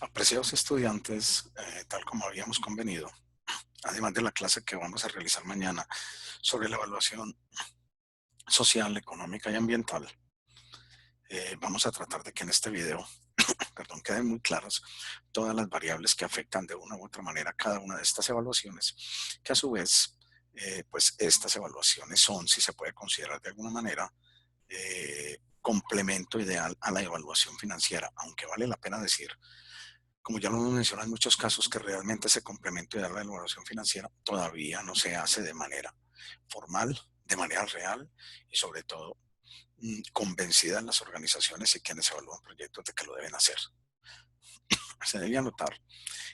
Apreciados estudiantes, tal como habíamos convenido, además de la clase que vamos a realizar mañana sobre la evaluación social, económica y ambiental, vamos a tratar de que en este video, perdón, queden muy claras todas las variables que afectan de una u otra manera cada una de estas evaluaciones, que a su vez, pues estas evaluaciones son, si se puede considerar de alguna manera, complemento ideal a la evaluación financiera, aunque vale la pena decir, como ya lo hemos mencionado en muchos casos, que realmente ese complemento de la evaluación financiera todavía no se hace de manera formal, de manera real y sobre todo convencida en las organizaciones y quienes evalúan proyectos de que lo deben hacer. Se debía notar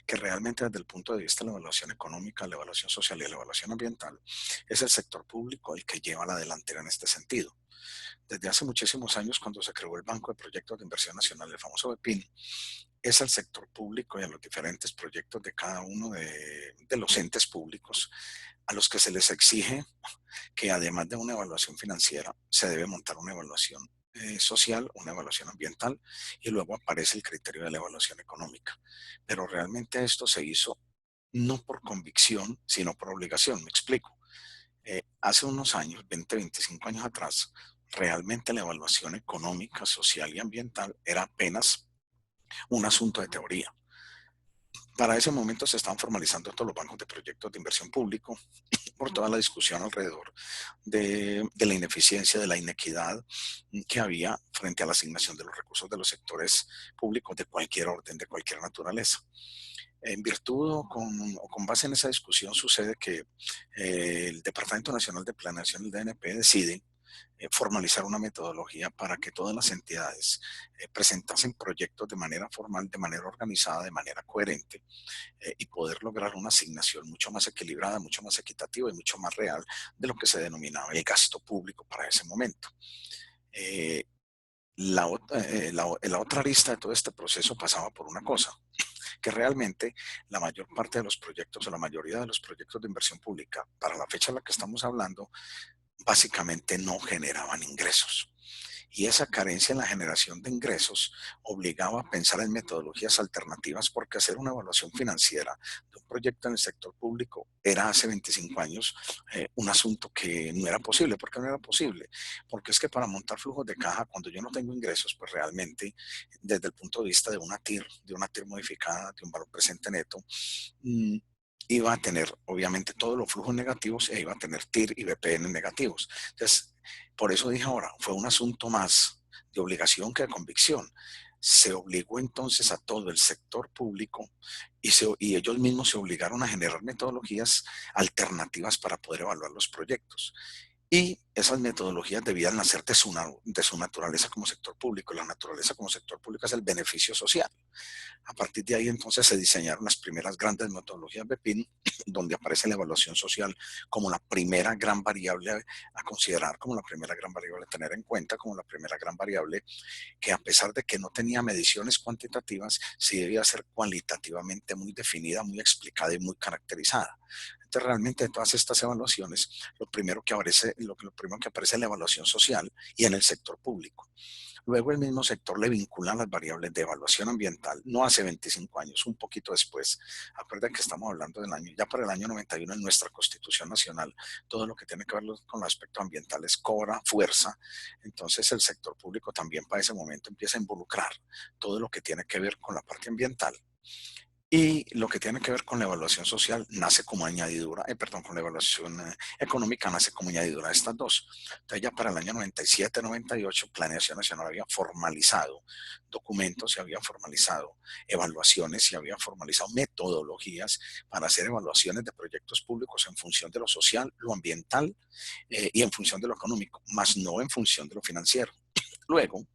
que realmente desde el punto de vista de la evaluación económica, la evaluación social y la evaluación ambiental, es el sector público el que lleva la delantera en este sentido. Desde hace muchísimos años, cuando se creó el Banco de Proyectos de Inversión Nacional, el famoso BEPIN, es al sector público y a los diferentes proyectos de cada uno de los entes públicos a los que se les exige que además de una evaluación financiera, se debe montar una evaluación social, una evaluación ambiental y luego aparece el criterio de la evaluación económica. Pero realmente esto se hizo no por convicción, sino por obligación. Me explico. Hace unos años, 20, 25 años atrás, realmente la evaluación económica, social y ambiental era apenas un asunto de teoría. Para ese momento se estaban formalizando todos los bancos de proyectos de inversión público por toda la discusión alrededor de la ineficiencia, de la inequidad que había frente a la asignación de los recursos de los sectores públicos de cualquier orden, de cualquier naturaleza. En virtud o con base en esa discusión sucede que el Departamento Nacional de Planeación, el DNP, decide formalizar una metodología para que todas las entidades presentasen proyectos de manera formal, de manera organizada, de manera coherente y poder lograr una asignación mucho más equilibrada, mucho más equitativa y mucho más real de lo que se denominaba el gasto público para ese momento. Eh, la otra arista de todo este proceso pasaba por una cosa, que realmente la mayor parte de los proyectos o la mayoría de los proyectos de inversión pública, para la fecha en la que estamos hablando, básicamente no generaban ingresos. Y esa carencia en la generación de ingresos obligaba a pensar en metodologías alternativas porque hacer una evaluación financiera de un proyecto en el sector público era hace 25 años un asunto que no era posible. ¿Por qué no era posible? Porque es que para montar flujos de caja, cuando yo no tengo ingresos, pues realmente desde el punto de vista de una TIR modificada, de un valor presente neto, mm, iba a tener obviamente todos los flujos negativos e iba a tener TIR y BPN negativos. Entonces, por eso dije ahora, fue un asunto más de obligación que de convicción. Se obligó entonces a todo el sector público y ellos mismos se obligaron a generar metodologías alternativas para poder evaluar los proyectos. Y esas metodologías debían nacer de su naturaleza como sector público. La naturaleza como sector público es el beneficio social. A partir de ahí entonces se diseñaron las primeras grandes metodologías BEPIN, donde aparece la evaluación social como la primera gran variable a considerar, como la primera gran variable a tener en cuenta, como la primera gran variable que a pesar de que no tenía mediciones cuantitativas, sí debía ser cualitativamente muy definida, muy explicada y muy caracterizada. Entonces, realmente de todas estas evaluaciones, lo primero que aparece es la evaluación social y en el sector público. Luego el mismo sector le vincula las variables de evaluación ambiental, no hace 25 años, un poquito después. Acuerden que estamos hablando del año, ya para el año 91 en nuestra Constitución Nacional, todo lo que tiene que ver con los aspectos ambientales cobra fuerza. Entonces el sector público también para ese momento empieza a involucrar todo lo que tiene que ver con la parte ambiental. Y lo que tiene que ver con la evaluación social nace como añadidura, perdón, con la evaluación económica nace como añadidura de estas dos. Entonces ya para el año 97, 98, Planeación Nacional había formalizado documentos, se había formalizado evaluaciones, se había formalizado metodologías para hacer evaluaciones de proyectos públicos en función de lo social, lo ambiental y en función de lo económico, más no en función de lo financiero. Luego,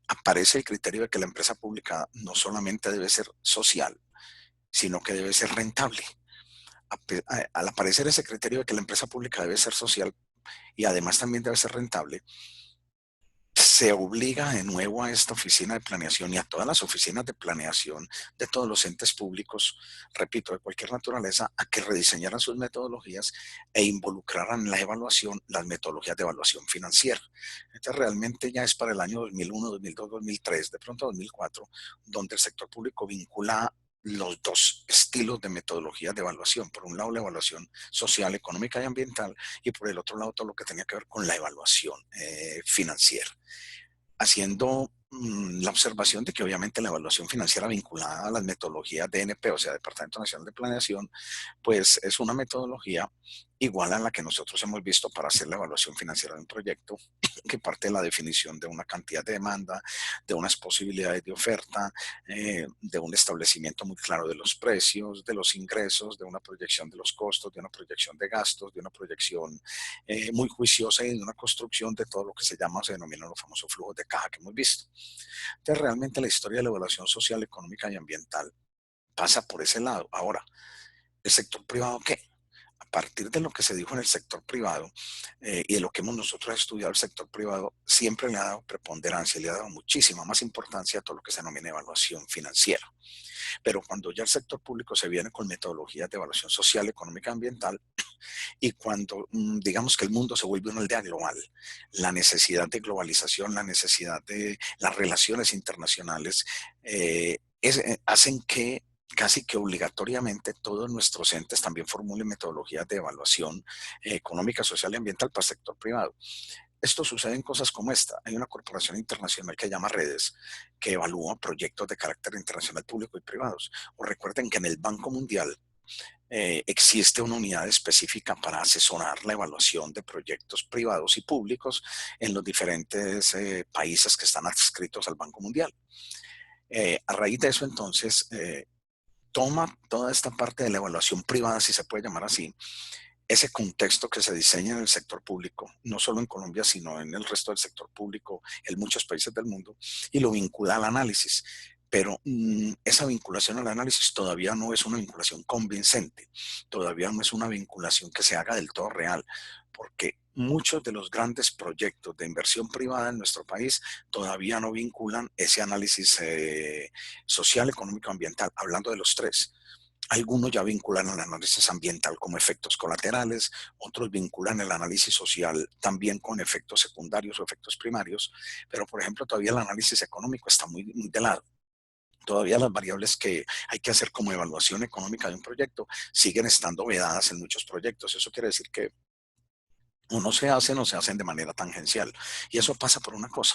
aparece el criterio de que la empresa pública no solamente debe ser social, sino que debe ser rentable. Al aparecer ese criterio de que la empresa pública debe ser social y además también debe ser rentable, se obliga de nuevo a esta oficina de planeación y a todas las oficinas de planeación de todos los entes públicos, repito, de cualquier naturaleza, a que rediseñaran sus metodologías e involucraran en la evaluación las metodologías de evaluación financiera. Entonces, realmente ya es para el año 2001, 2002, 2003, de pronto 2004, donde el sector público vincula los dos estilos de metodologías de evaluación. Por un lado, la evaluación social, económica y ambiental, y por el otro lado, todo lo que tenía que ver con la evaluación financiera, haciendo la observación de que obviamente la evaluación financiera vinculada a las metodologías DNP, o sea, Departamento Nacional de Planeación, pues es una metodología igual a la que nosotros hemos visto para hacer la evaluación financiera de un proyecto, que parte de la definición de una cantidad de demanda, de unas posibilidades de oferta, de un establecimiento muy claro de los precios, de los ingresos, de una proyección de los costos, de una proyección de gastos, de una proyección muy juiciosa y de una construcción de todo lo que se llama, se denomina los famosos flujos de caja que hemos visto. Entonces, realmente la historia de la evaluación social, económica y ambiental pasa por ese lado. Ahora, ¿el sector privado qué? A partir de lo que se dijo en el sector privado y de lo que hemos nosotros estudiado, el sector privado siempre le ha dado preponderancia, le ha dado muchísima más importancia a todo lo que se denomina evaluación financiera. Pero cuando ya el sector público se viene con metodologías de evaluación social, económica y ambiental, y cuando digamos que el mundo se vuelve una aldea global, la necesidad de globalización, la necesidad de las relaciones internacionales, hacen que casi que obligatoriamente todos nuestros entes también formulen metodologías de evaluación económica, social y ambiental para el sector privado. Esto sucede en cosas como esta. Hay una corporación internacional que se llama Redes, que evalúa proyectos de carácter internacional público y privados. O recuerden que en el Banco Mundial existe una unidad específica para asesorar la evaluación de proyectos privados y públicos en los diferentes países que están adscritos al Banco Mundial. A raíz de eso, entonces, toma toda esta parte de la evaluación privada, si se puede llamar así, ese contexto que se diseña en el sector público, no solo en Colombia, sino en el resto del sector público, en muchos países del mundo, y lo vincula al análisis. Pero esa vinculación al análisis todavía no es una vinculación convincente, todavía no es una vinculación que se haga del todo real, porque muchos de los grandes proyectos de inversión privada en nuestro país todavía no vinculan ese análisis social, económico, ambiental, hablando de los tres. Algunos ya vinculan el análisis ambiental como efectos colaterales, otros vinculan el análisis social también con efectos secundarios o efectos primarios, pero por ejemplo todavía el análisis económico está muy de lado. Todavía las variables que hay que hacer como evaluación económica de un proyecto siguen estando vedadas en muchos proyectos. Eso quiere decir que o no se hacen de manera tangencial. Y eso pasa por una cosa,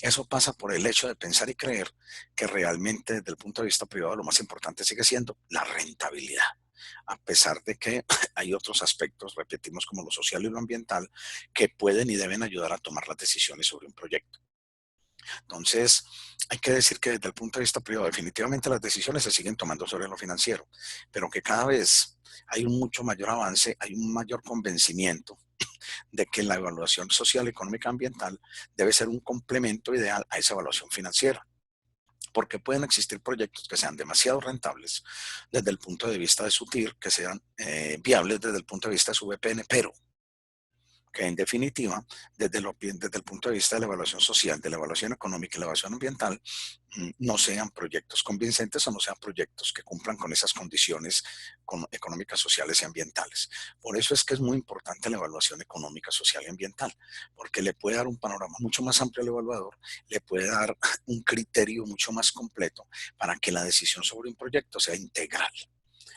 eso pasa por el hecho de pensar y creer que realmente desde el punto de vista privado lo más importante sigue siendo la rentabilidad. A pesar de que hay otros aspectos, repetimos, como lo social y lo ambiental, que pueden y deben ayudar a tomar las decisiones sobre un proyecto. Entonces, hay que decir que desde el punto de vista privado, definitivamente las decisiones se siguen tomando sobre lo financiero, pero que cada vez hay un mucho mayor avance, hay un mayor convencimiento de que la evaluación social, económica, ambiental debe ser un complemento ideal a esa evaluación financiera. Porque pueden existir proyectos que sean demasiado rentables desde el punto de vista de su TIR, que sean viables desde el punto de vista de su VPN, pero que en definitiva, desde el punto de vista de la evaluación social, de la evaluación económica y la evaluación ambiental, no sean proyectos convincentes o no sean proyectos que cumplan con esas condiciones económicas, sociales y ambientales. Por eso es que es muy importante la evaluación económica, social y ambiental, porque le puede dar un panorama mucho más amplio al evaluador, le puede dar un criterio mucho más completo para que la decisión sobre un proyecto sea integral.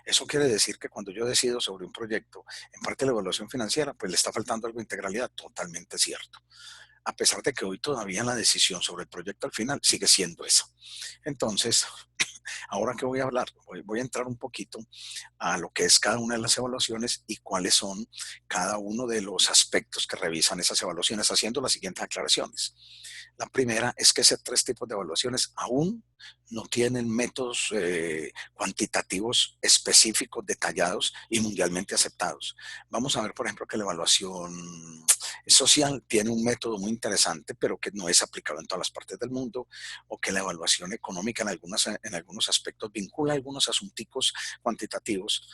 Eso quiere decir que cuando yo decido sobre un proyecto, en parte de la evaluación financiera, pues le está faltando algo de integralidad, totalmente cierto. A pesar de que hoy todavía la decisión sobre el proyecto al final sigue siendo esa. Entonces, ahora que voy a hablar, voy a entrar un poquito a lo que es cada una de las evaluaciones y cuáles son cada uno de los aspectos que revisan esas evaluaciones, haciendo las siguientes aclaraciones. La primera es que esos tres tipos de evaluaciones aún no tienen métodos cuantitativos específicos, detallados y mundialmente aceptados. Vamos a ver, por ejemplo, que la evaluación social tiene un método muy interesante, pero que no es aplicado en todas las partes del mundo, o que la evaluación económica en algunos aspectos vincula algunos asunticos cuantitativos,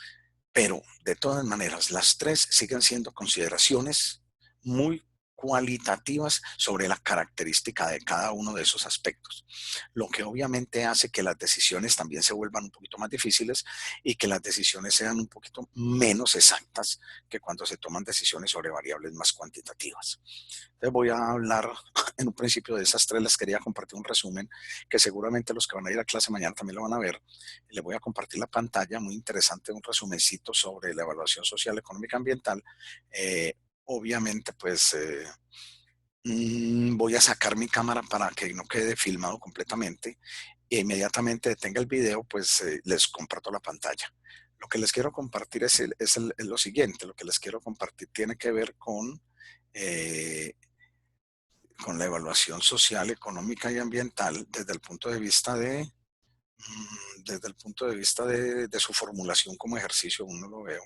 pero de todas maneras, las tres siguen siendo consideraciones muy cualitativas sobre la característica de cada uno de esos aspectos, lo que obviamente hace que las decisiones también se vuelvan un poquito más difíciles y que las decisiones sean un poquito menos exactas que cuando se toman decisiones sobre variables más cuantitativas. Entonces voy a hablar en un principio de esas tres, les quería compartir un resumen que seguramente los que van a ir a clase mañana también lo van a ver. Les voy a compartir la pantalla, muy interesante, un resumencito sobre la evaluación social, económica, ambiental. Obviamente, pues voy a sacar mi cámara para que no quede filmado completamente e inmediatamente detenga el video, pues les comparto la pantalla. Lo que les quiero compartir es lo siguiente, lo que les quiero compartir tiene que ver con la evaluación social, económica y ambiental desde el punto de vista de su formulación como ejercicio. Aún no lo veo.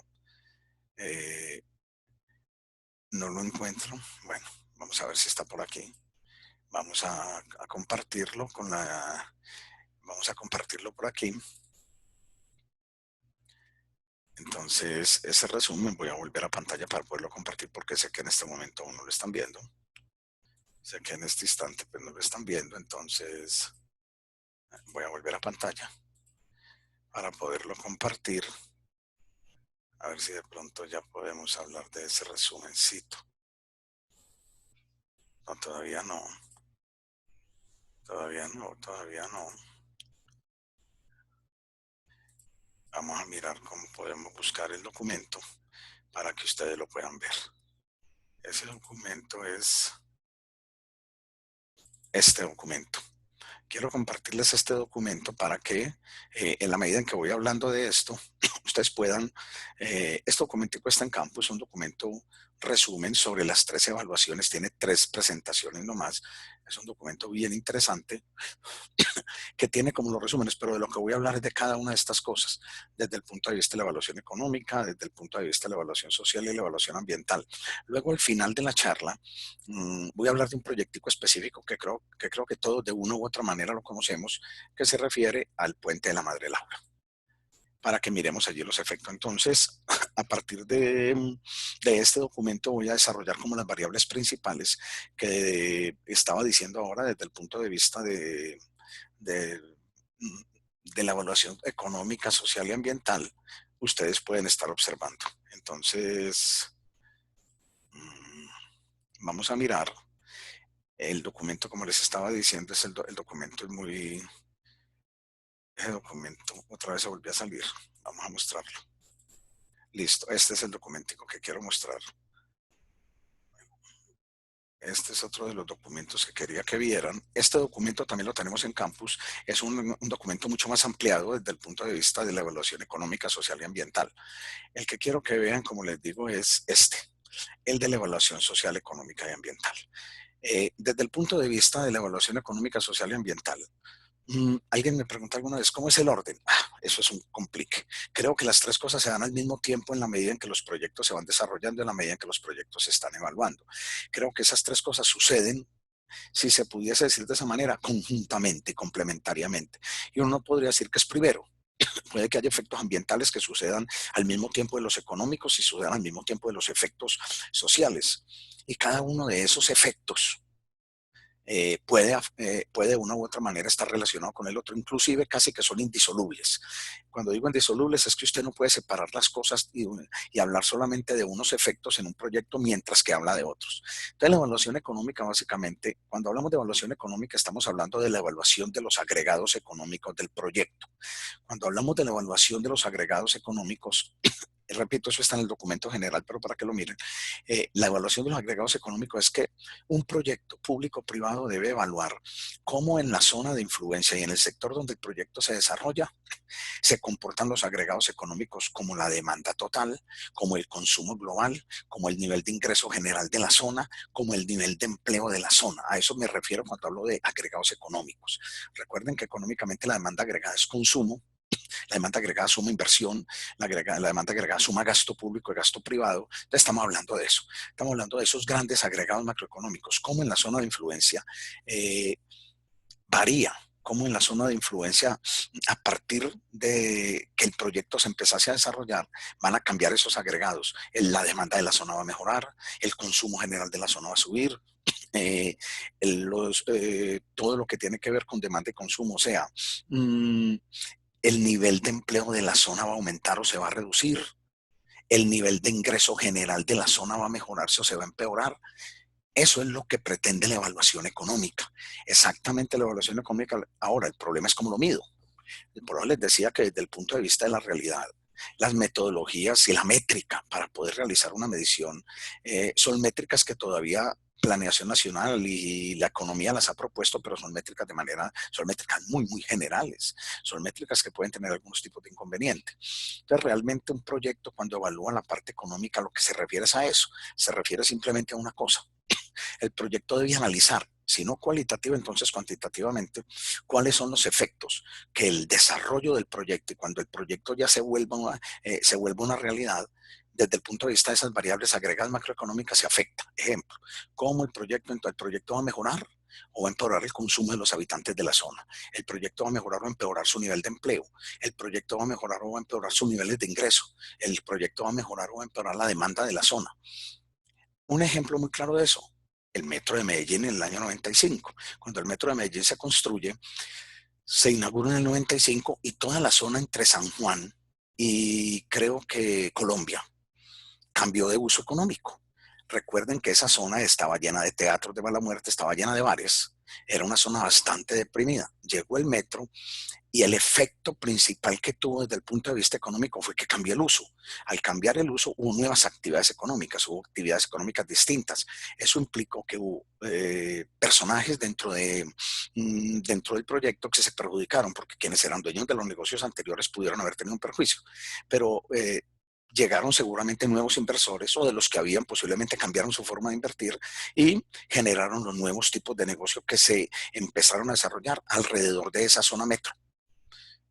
No lo encuentro. Bueno, vamos a ver si está por aquí. Vamos a compartirlo vamos a compartirlo por aquí. Entonces, ese resumen voy a volver a pantalla para poderlo compartir porque sé que en este momento aún no lo están viendo. Sé que en este instante pues no lo están viendo, entonces voy a volver a pantalla para poderlo compartir. A ver si de pronto ya podemos hablar de ese resumencito. No, todavía no. Todavía no, todavía no. Vamos a mirar cómo podemos buscar el documento para que ustedes lo puedan ver. Ese documento es este documento. Quiero compartirles este documento para que en la medida en que voy hablando de esto, ustedes puedan, este documento está en Campus, un documento resumen sobre las 3 evaluaciones, tiene 3 presentaciones nomás, es un documento bien interesante que tiene como los resúmenes, pero de lo que voy a hablar es de cada una de estas cosas, desde el punto de vista de la evaluación económica, desde el punto de vista de la evaluación social y la evaluación ambiental. Luego, al final de la charla, voy a hablar de un proyectico específico que creo que todos de una u otra manera lo conocemos, que se refiere al Puente de la Madre Laura, para que miremos allí los efectos. Entonces, a partir de este documento voy a desarrollar como las variables principales que estaba diciendo ahora desde el punto de vista de, de la evaluación económica, social y ambiental, ustedes pueden estar observando. Entonces, vamos a mirar. El documento, como les estaba diciendo, el documento es muy... Ese documento otra vez se volvió a salir. Vamos a mostrarlo. Listo, este es el documentico que quiero mostrar. Este es otro de los documentos que quería que vieran. Este documento también lo tenemos en Campus. Es un documento mucho más ampliado desde el punto de vista de la evaluación económica, social y ambiental. El que quiero que vean, como les digo, es el de la evaluación social, económica y ambiental. Desde el punto de vista de la evaluación económica, social y ambiental, alguien me preguntó alguna vez, ¿cómo es el orden? Eso es un complique. Creo que las 3 cosas se dan al mismo tiempo en la medida en que los proyectos se van desarrollando, en la medida en que los proyectos se están evaluando. Creo que esas 3 cosas suceden, si se pudiese decir de esa manera, conjuntamente, complementariamente. Y uno no podría decir que es primero. Puede que haya efectos ambientales que sucedan al mismo tiempo de los económicos y sucedan al mismo tiempo de los efectos sociales. Y cada uno de esos efectos puede de una u otra manera estar relacionado con el otro, inclusive casi que son indisolubles. Cuando digo indisolubles es que usted no puede separar las cosas y hablar solamente de unos efectos en un proyecto mientras que habla de otros. Entonces la evaluación económica básicamente, cuando hablamos de evaluación económica estamos hablando de la evaluación de los agregados económicos del proyecto. Cuando hablamos de la evaluación de los agregados económicos, repito, eso está en el documento general, pero para que lo miren, la evaluación de los agregados económicos es que un proyecto público-privado debe evaluar cómo en la zona de influencia y en el sector donde el proyecto se desarrolla se comportan los agregados económicos como la demanda total, como el consumo global, como el nivel de ingreso general de la zona, como el nivel de empleo de la zona. A eso me refiero cuando hablo de agregados económicos. Recuerden que económicamente la demanda agregada es consumo, la demanda agregada suma inversión, la demanda agregada suma gasto público y gasto privado. Entonces estamos hablando de eso. Estamos hablando de esos grandes agregados macroeconómicos, como en la zona de influencia varía cómo en la zona de influencia, a partir de que el proyecto se empezase a desarrollar, van a cambiar esos agregados. La demanda de la zona va a mejorar, el consumo general de la zona va a subir, eh, todo lo que tiene que ver con demanda y consumo, o sea, mm, el nivel de empleo de la zona va a aumentar o se va a reducir, el nivel de ingreso general de la zona va a mejorarse o se va a empeorar. Eso es lo que pretende la evaluación económica. Exactamente la evaluación económica. Ahora, el problema es cómo lo mido. Por eso les decía que desde el punto de vista de la realidad, las metodologías y la métrica para poder realizar una medición son métricas que todavía Planeación Nacional y la economía las ha propuesto, pero son métricas muy, muy generales. Son métricas que pueden tener algunos tipos de inconveniente. Entonces, realmente un proyecto, cuando evalúa la parte económica, lo que se refiere es a eso. Se refiere simplemente a una cosa. El proyecto debe analizar, si no cualitativo, entonces cuantitativamente, cuáles son los efectos que el desarrollo del proyecto, y cuando el proyecto ya se vuelva una realidad, desde el punto de vista de esas variables agregadas macroeconómicas se afecta. Ejemplo, cómo el proyecto va a mejorar o va a empeorar el consumo de los habitantes de la zona. El proyecto va a mejorar o empeorar su nivel de empleo. El proyecto va a mejorar o va a empeorar sus niveles de ingreso. El proyecto va a mejorar o va a empeorar la demanda de la zona. Un ejemplo muy claro de eso, el metro de Medellín en el año 95. Cuando el metro de Medellín se construye, se inaugura en el 95 y toda la zona entre San Juan y creo que Colombia cambió de uso económico. Recuerden que esa zona estaba llena de teatros de mala muerte, estaba llena de bares, era una zona bastante deprimida. Llegó el metro y el efecto principal que tuvo desde el punto de vista económico fue que cambió el uso. Al cambiar el uso hubo nuevas actividades económicas, hubo actividades económicas distintas. Eso implicó que hubo personajes dentro del proyecto que se perjudicaron porque quienes eran dueños de los negocios anteriores pudieron haber tenido un perjuicio. Pero llegaron seguramente nuevos inversores o de los que habían posiblemente cambiaron su forma de invertir y generaron los nuevos tipos de negocio que se empezaron a desarrollar alrededor de esa zona metro.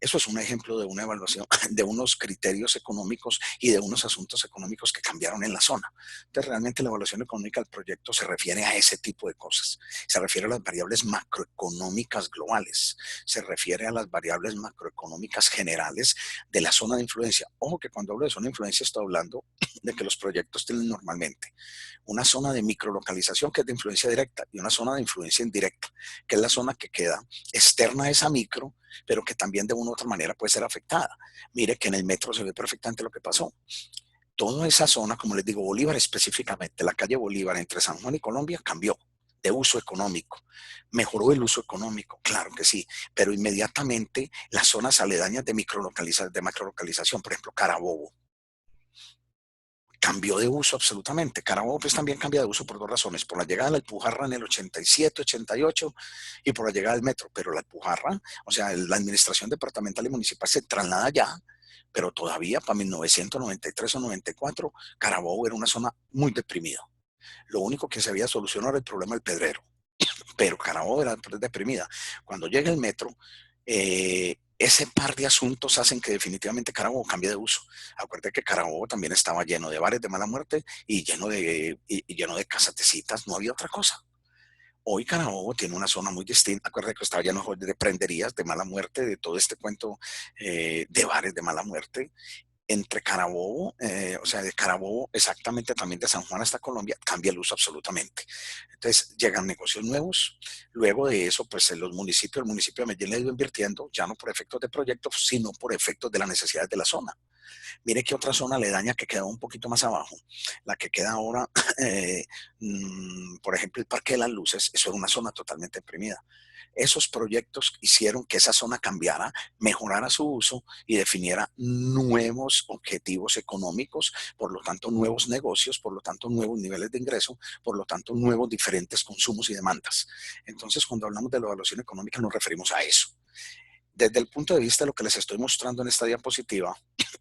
Eso es un ejemplo de una evaluación, de unos criterios económicos y de unos asuntos económicos que cambiaron en la zona. Entonces, realmente la evaluación económica del proyecto se refiere a ese tipo de cosas. Se refiere a las variables macroeconómicas globales. Se refiere a las variables macroeconómicas generales de la zona de influencia. Ojo que cuando hablo de zona de influencia estoy hablando de que los proyectos tienen normalmente una zona de microlocalización que es de influencia directa y una zona de influencia indirecta, que es la zona que queda externa a esa micro, pero que también de una u otra manera puede ser afectada. Mire que en el metro se ve perfectamente lo que pasó. Toda esa zona, como les digo, Bolívar específicamente, la calle Bolívar entre San Juan y Colombia cambió de uso económico. ¿Mejoró el uso económico? Claro que sí, pero inmediatamente las zonas aledañas de macrolocalización, por ejemplo, Carabobo, cambió de uso absolutamente. Carabobo pues también cambia de uso por dos razones, por la llegada de la Alpujarra en el 87, 88 y por la llegada del metro, pero la Alpujarra, o sea, la administración departamental y municipal se traslada ya, pero todavía para 1993 o 94, Carabobo era una zona muy deprimida. Lo único que se había solucionado era el problema del pedrero, pero Carabobo era deprimida. Cuando llega el metro, ese par de asuntos hacen que definitivamente Carabobo cambie de uso. Acuérdate que Carabobo también estaba lleno de bares de mala muerte y lleno de casas de citas, no había otra cosa. Hoy Carabobo tiene una zona muy distinta. Acuérdate que estaba lleno de prenderías de mala muerte, de todo este cuento de bares de mala muerte entre Carabobo, o sea, de Carabobo exactamente también de San Juan hasta Colombia, cambia el uso absolutamente. Entonces llegan negocios nuevos, luego de eso, pues en el municipio de Medellín le ha ido invirtiendo, ya no por efectos de proyectos, sino por efectos de las necesidades de la zona. Mire que otra zona aledaña que quedó un poquito más abajo, la que queda ahora, por ejemplo, el Parque de las Luces, eso era una zona totalmente deprimida. Esos proyectos hicieron que esa zona cambiara, mejorara su uso y definiera nuevos objetivos económicos, por lo tanto nuevos negocios, por lo tanto nuevos niveles de ingreso, por lo tanto nuevos diferentes consumos y demandas. Entonces, cuando hablamos de la evaluación económica nos referimos a eso. Desde el punto de vista de lo que les estoy mostrando en esta diapositiva,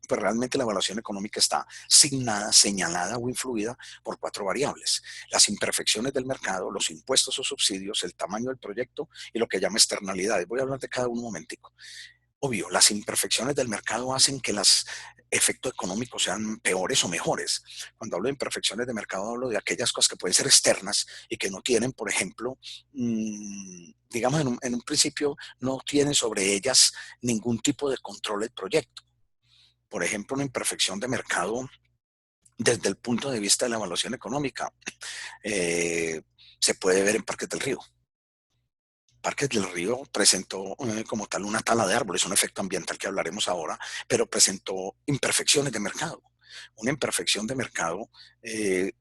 pues realmente la evaluación económica está signada, señalada o influida por cuatro variables: las imperfecciones del mercado, los impuestos o subsidios, el tamaño del proyecto y lo que llama externalidades. Voy a hablar de cada uno un momentico. Obvio, las imperfecciones del mercado hacen que los efectos económicos sean peores o mejores. Cuando hablo de imperfecciones de mercado, hablo de aquellas cosas que pueden ser externas y que no tienen, por ejemplo, digamos, en un principio no tienen sobre ellas ningún tipo de control del proyecto. Por ejemplo, una imperfección de mercado desde el punto de vista de la evaluación económica eh, se puede ver en Parques del Río. Parques del Río presentó como tal una tala de árboles, un efecto ambiental que hablaremos ahora, pero presentó imperfecciones de mercado. Una imperfección de mercado eh,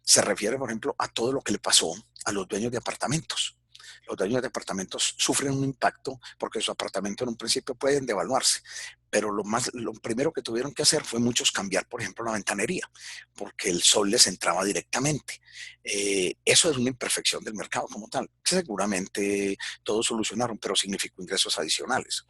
se refiere, por ejemplo, a todo lo que le pasó a los dueños de apartamentos. Los dueños de apartamentos sufren un impacto porque su apartamento en un principio pueden devaluarse, pero lo primero que tuvieron que hacer fue muchos cambiar, por ejemplo, la ventanería, porque el sol les entraba directamente. Eso es una imperfección del mercado como tal. Seguramente todos solucionaron, pero significó ingresos adicionales.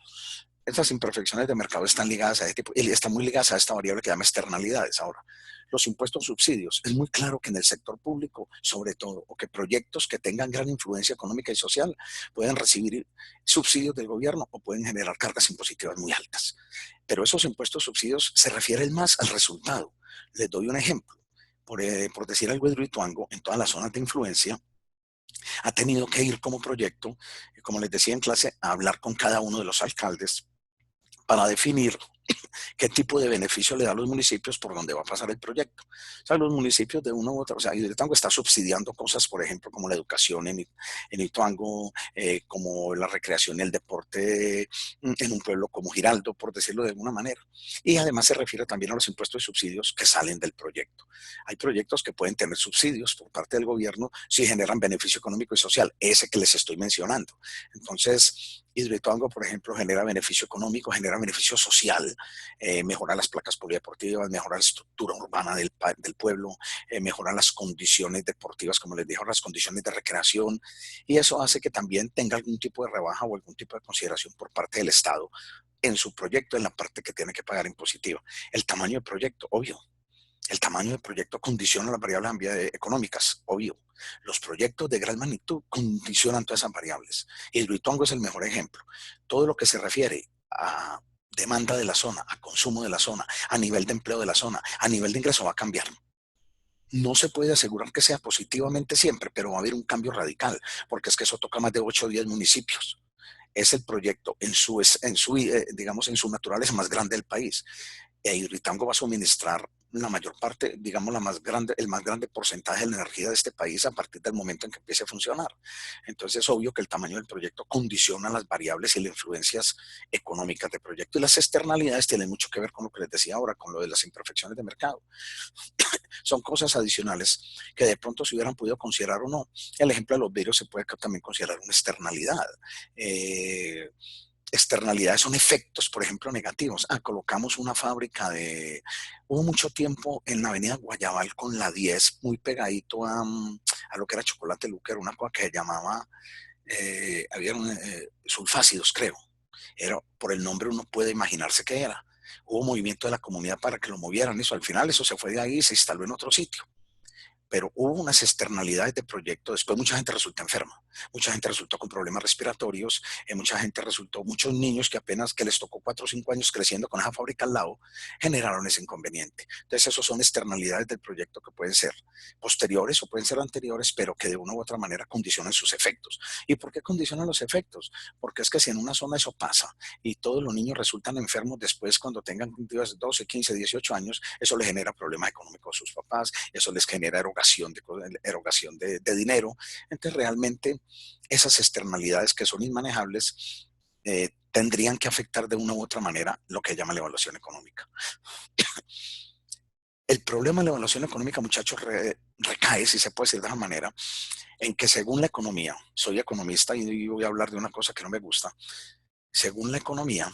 Esas imperfecciones de mercado están ligadas a este tipo, y están muy ligadas a esta variable que llama externalidades. Ahora, los impuestos subsidios. Es muy claro que en el sector público, sobre todo, o que proyectos que tengan gran influencia económica y social pueden recibir subsidios del gobierno o pueden generar cargas impositivas muy altas. Pero esos impuestos subsidios se refieren más al resultado. Les doy un ejemplo. Por decir algo, Hidroituango, en todas las zonas de influencia, ha tenido que ir como proyecto, como les decía en clase, a hablar con cada uno de los alcaldes para definir qué tipo de beneficio le da a los municipios por donde va a pasar el proyecto. O sea, los municipios de una u otra, o sea, Hidroituango está subsidiando cosas, por ejemplo, como la educación en Ituango, como la recreación y el deporte en un pueblo como Giraldo, por decirlo de alguna manera. Y además se refiere también a los impuestos y subsidios que salen del proyecto. Hay proyectos que pueden tener subsidios por parte del gobierno si generan beneficio económico y social, ese que les estoy mencionando. Entonces, Hidroituango, por ejemplo, genera beneficio económico, genera beneficio social, mejorar las placas polideportivas, mejorar la estructura urbana del pueblo, mejorar las condiciones deportivas, como les dije, las condiciones de recreación, y eso hace que también tenga algún tipo de rebaja o algún tipo de consideración por parte del Estado en su proyecto, en la parte que tiene que pagar impositiva. El tamaño del proyecto, obvio. El tamaño del proyecto condiciona las variables económicas, obvio. Los proyectos de gran magnitud condicionan todas esas variables. Y Hidroituango es el mejor ejemplo. Todo lo que se refiere a demanda de la zona, a consumo de la zona, a nivel de empleo de la zona, a nivel de ingreso va a cambiar. No se puede asegurar que sea positivamente siempre, pero va a haber un cambio radical, porque es que eso toca más de 8 o 10 municipios. Es el proyecto digamos, en su naturaleza más grande del país. Hidroituango va a suministrar la mayor parte, digamos, el más grande porcentaje de la energía de este país a partir del momento en que empiece a funcionar. Entonces es obvio que el tamaño del proyecto condiciona las variables y las influencias económicas del proyecto, y las externalidades tienen mucho que ver con lo que les decía ahora, con lo de las imperfecciones de mercado. Son cosas adicionales que de pronto se hubieran podido considerar o no. El ejemplo de los vidrios se puede también considerar una externalidad. Eh, Externalidades son efectos, por ejemplo, negativos. Colocamos una fábrica de... Hubo mucho tiempo en la avenida Guayabal con la 10, muy pegadito a lo que era Chocolate Luque, era una cosa que se llamaba, había sulfácidos, creo. Era, por el nombre uno puede imaginarse qué era. Hubo movimiento de la comunidad para que lo movieran, eso al final eso se fue de ahí y se instaló en otro sitio, pero hubo unas externalidades de proyecto. Después mucha gente resultó enferma, mucha gente resultó con problemas respiratorios, mucha gente resultó, muchos niños que apenas que les tocó 4 o 5 años creciendo con esa fábrica al lado, generaron ese inconveniente. Entonces, esos son externalidades del proyecto que pueden ser posteriores o pueden ser anteriores, pero que de una u otra manera condicionan sus efectos. ¿Y por qué condicionan los efectos? Porque es que si en una zona eso pasa y todos los niños resultan enfermos después cuando tengan 12, 15, 18 años, eso les genera problemas económicos a sus papás, eso les genera erogación de dinero. Entonces, realmente, esas externalidades que son inmanejables tendrían que afectar de una u otra manera lo que llama la evaluación económica. El problema de la evaluación económica, muchachos, recae, si se puede decir de esa manera, en que según la economía, soy economista y voy a hablar de una cosa que no me gusta, según la economía,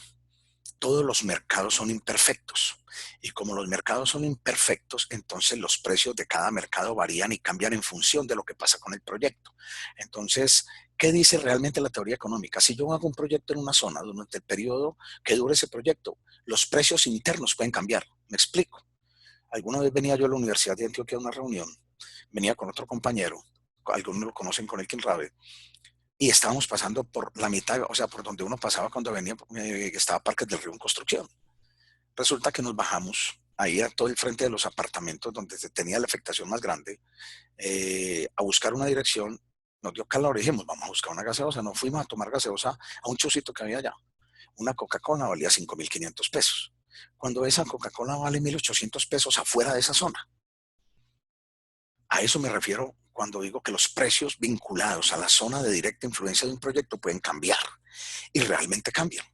todos los mercados son imperfectos. Y como los mercados son imperfectos, entonces los precios de cada mercado varían y cambian en función de lo que pasa con el proyecto. Entonces, ¿qué dice realmente la teoría económica? Si yo hago un proyecto en una zona durante el periodo que dure ese proyecto, los precios internos pueden cambiar. ¿Me explico? Alguna vez venía yo a la Universidad de Antioquia a una reunión, venía con otro compañero, algunos lo conocen con el Rabe, y estábamos pasando por la mitad, o sea, por donde uno pasaba cuando venía, estaba Parques del Río en construcción. Resulta que nos bajamos ahí a todo el frente de los apartamentos donde se tenía la afectación más grande, a buscar una dirección. Nos dio calor y dijimos, vamos a buscar una gaseosa. Nos fuimos a tomar gaseosa a un chocito que había allá. Una Coca-Cola valía 5.500 pesos. Cuando esa Coca-Cola vale 1.800 pesos afuera de esa zona. A eso me refiero cuando digo que los precios vinculados a la zona de directa influencia de un proyecto pueden cambiar, y realmente cambian.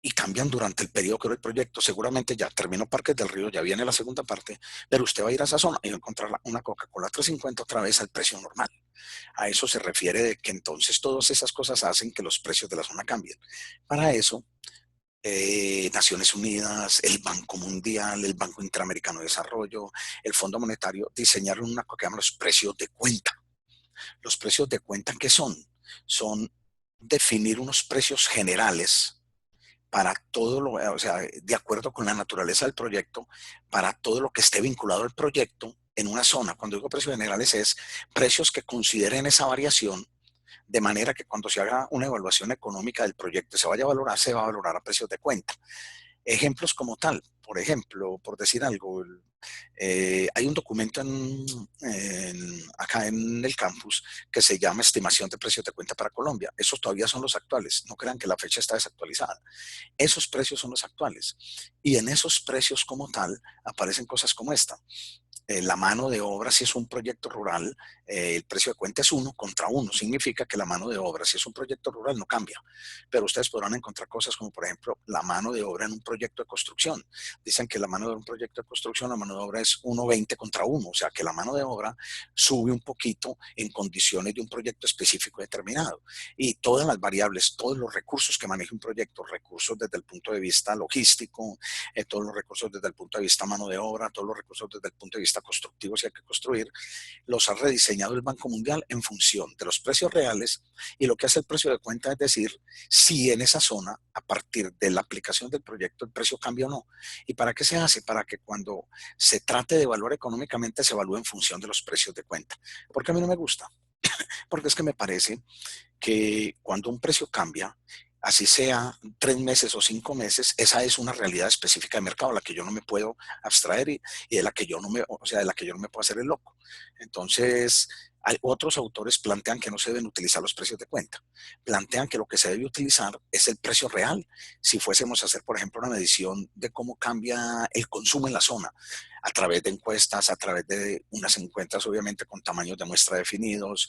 Y cambian durante el periodo que dura el proyecto. Seguramente ya terminó Parques del Río, ya viene la segunda parte, pero usted va a ir a esa zona y va a encontrar una Coca-Cola 350 otra vez al precio normal. A eso se refiere de que entonces todas esas cosas hacen que los precios de la zona cambien. Para eso, Naciones Unidas, el Banco Mundial, el Banco Interamericano de Desarrollo, el Fondo Monetario diseñaron una cosa que llaman los precios de cuenta. Los precios de cuenta, ¿qué son? Son definir unos precios generales para todo lo, o sea, de acuerdo con la naturaleza del proyecto, para todo lo que esté vinculado al proyecto en una zona. Cuando digo precios generales es precios que consideren esa variación, de manera que cuando se haga una evaluación económica del proyecto se vaya a valorar, se va a valorar a precios de cuenta. Ejemplos como tal, por ejemplo, por decir algo, hay un documento acá en el campus que se llama Estimación de Precios de Cuenta para Colombia. Esos todavía son los actuales, no crean que la fecha está desactualizada. Esos precios son los actuales. Y en esos precios como tal aparecen cosas como esta. La mano de obra, si es un proyecto rural, el precio de cuenta es 1 contra 1. Significa que la mano de obra, si es un proyecto rural, no cambia. Pero ustedes podrán encontrar cosas como, por ejemplo, la mano de obra en un proyecto de construcción. Dicen que la mano de un proyecto de construcción, la mano de obra es 1,20 contra 1. O sea, que la mano de obra sube un poquito en condiciones de un proyecto específico determinado. Y todas las variables, todos los recursos que maneja un proyecto, recursos desde el punto de vista logístico, todos los recursos desde el punto de vista mano de obra, todos los recursos desde el punto de vista constructivo, si hay que construir, los ha rediseñado el Banco Mundial en función de los precios reales, y lo que hace el precio de cuenta es decir si en esa zona, a partir de la aplicación del proyecto, el precio cambia o no. ¿Y para qué se hace? Para que cuando se trate de evaluar económicamente se evalúe en función de los precios de cuenta. Porque a mí no me gusta, porque es que me parece que cuando un precio cambia, así sea 3 meses o 5 meses, esa es una realidad específica de mercado, a la que yo no me puedo abstraer, y de la que yo no me, o sea, de la que yo no me puedo hacer el loco. Entonces, hay otros autores plantean que no se deben utilizar los precios de cuenta. Plantean que lo que se debe utilizar es el precio real. Si fuésemos a hacer, por ejemplo, una medición de cómo cambia el consumo en la zona, a través de encuestas, a través de unas encuestas obviamente con tamaños de muestra definidos,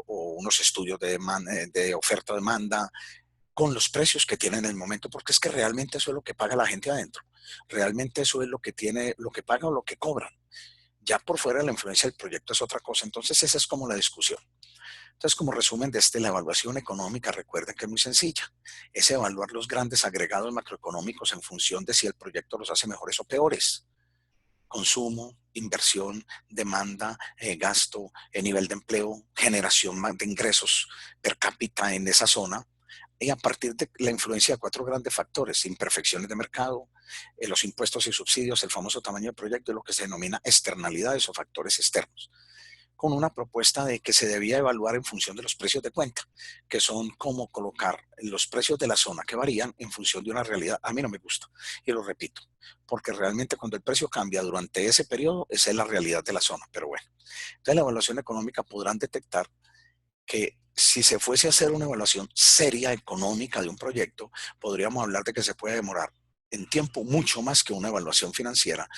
o unos estudios de oferta-demanda, con los precios que tienen en el momento, porque es que realmente eso es lo que paga la gente adentro. Realmente eso es lo que tiene, lo que paga o lo que cobran. Ya por fuera la influencia del proyecto es otra cosa. Entonces esa es como la discusión. Entonces, como resumen de la evaluación económica, recuerden que es muy sencilla. Es evaluar los grandes agregados macroeconómicos en función de si el proyecto los hace mejores o peores. Consumo, inversión, demanda, gasto, nivel de empleo, generación de ingresos per cápita en esa zona, y a partir de la influencia de 4 grandes factores: imperfecciones de mercado, los impuestos y subsidios, el famoso tamaño del proyecto, y lo que se denomina externalidades o factores externos, con una propuesta de que se debía evaluar en función de los precios de cuenta, que son como colocar los precios de la zona que varían en función de una realidad. A mí no me gusta, y lo repito, porque realmente cuando el precio cambia durante ese periodo, esa es la realidad de la zona. Pero bueno, entonces la evaluación económica podrán detectar que si se fuese a hacer una evaluación seria económica de un proyecto, podríamos hablar de que se puede demorar en tiempo mucho más que una evaluación financiera,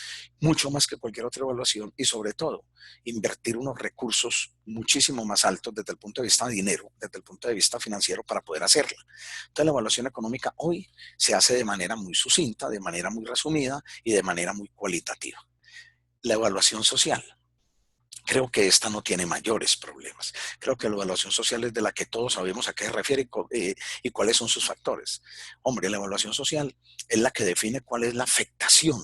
mucho más que cualquier otra evaluación, y sobre todo invertir unos recursos muchísimo más altos desde el punto de vista de dinero, desde el punto de vista financiero, para poder hacerla. Entonces la evaluación económica hoy se hace de manera muy sucinta, de manera muy resumida y de manera muy cualitativa. La evaluación social, creo que esta no tiene mayores problemas. Creo que la evaluación social es de la que todos sabemos a qué se refiere, y cuáles son sus factores. Hombre, la evaluación social es la que define cuál es la afectación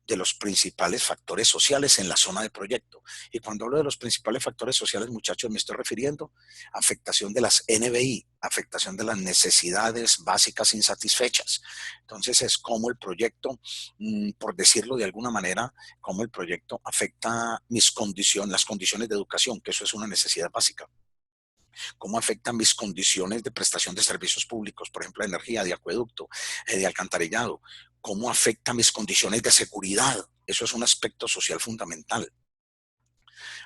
de los principales factores sociales en la zona de proyecto. Y cuando hablo de los principales factores sociales, muchachos, me estoy refiriendo a afectación de las NBI, afectación de las necesidades básicas insatisfechas. Entonces es como el proyecto, por decirlo de alguna manera, cómo el proyecto afecta mis condiciones, las condiciones de educación, que eso es una necesidad básica. ¿Cómo afectan mis condiciones de prestación de servicios públicos, por ejemplo, de energía, de acueducto, de alcantarillado? ¿Cómo afecta mis condiciones de seguridad? Eso es un aspecto social fundamental.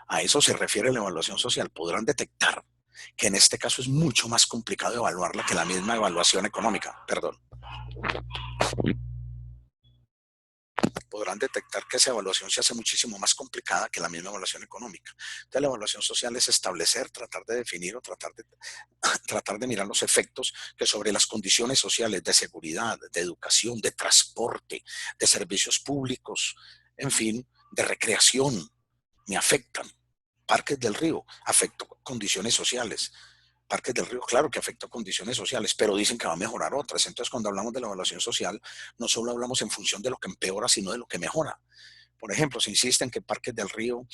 A eso se refiere la evaluación social. Podrán detectar que en este caso es mucho más complicado evaluarla que la misma evaluación económica. Perdón. Podrán detectar que esa evaluación se hace muchísimo más complicada que la misma evaluación económica. Entonces, la evaluación social es establecer, tratar de definir o tratar de mirar los efectos que sobre las condiciones sociales de seguridad, de educación, de transporte, de servicios públicos, en fin, de recreación, me afectan. Parques del Río, afectó condiciones sociales. Parques del Río, claro que afectó condiciones sociales, pero dicen que va a mejorar otras. Entonces, cuando hablamos de la evaluación social, no solo hablamos en función de lo que empeora, sino de lo que mejora. Por ejemplo, se insiste en que Parques del Río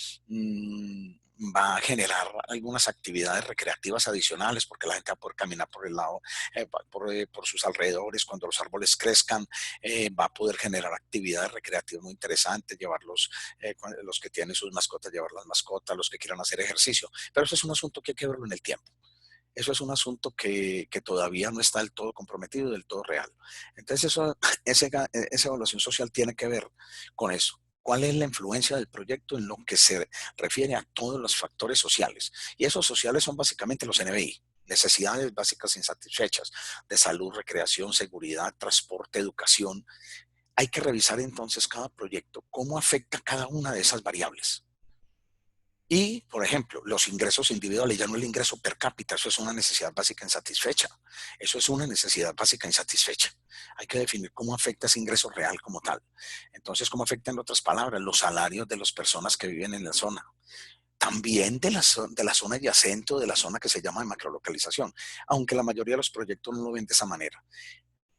va a generar algunas actividades recreativas adicionales porque la gente va a poder caminar por el lado, por sus alrededores, cuando los árboles crezcan, va a poder generar actividades recreativas muy interesantes, llevarlos, los que tienen sus mascotas, llevar las mascotas, los que quieran hacer ejercicio. Pero eso es un asunto que hay que verlo en el tiempo. Eso es un asunto que todavía no está del todo comprometido, del todo real. Entonces, esa evaluación social tiene que ver con eso. ¿Cuál es la influencia del proyecto en lo que se refiere a todos los factores sociales? Y esos sociales son básicamente los NBI, necesidades básicas insatisfechas de salud, recreación, seguridad, transporte, educación. Hay que revisar entonces cada proyecto, cómo afecta cada una de esas variables. Y, por ejemplo, los ingresos individuales, ya no el ingreso per cápita, eso es una necesidad básica insatisfecha. Eso es una necesidad básica insatisfecha. Hay que definir cómo afecta ese ingreso real como tal. Entonces, cómo afecta, en otras palabras, los salarios de las personas que viven en la zona. También de la zona adyacente o de la zona que se llama de macrolocalización, aunque la mayoría de los proyectos no lo ven de esa manera.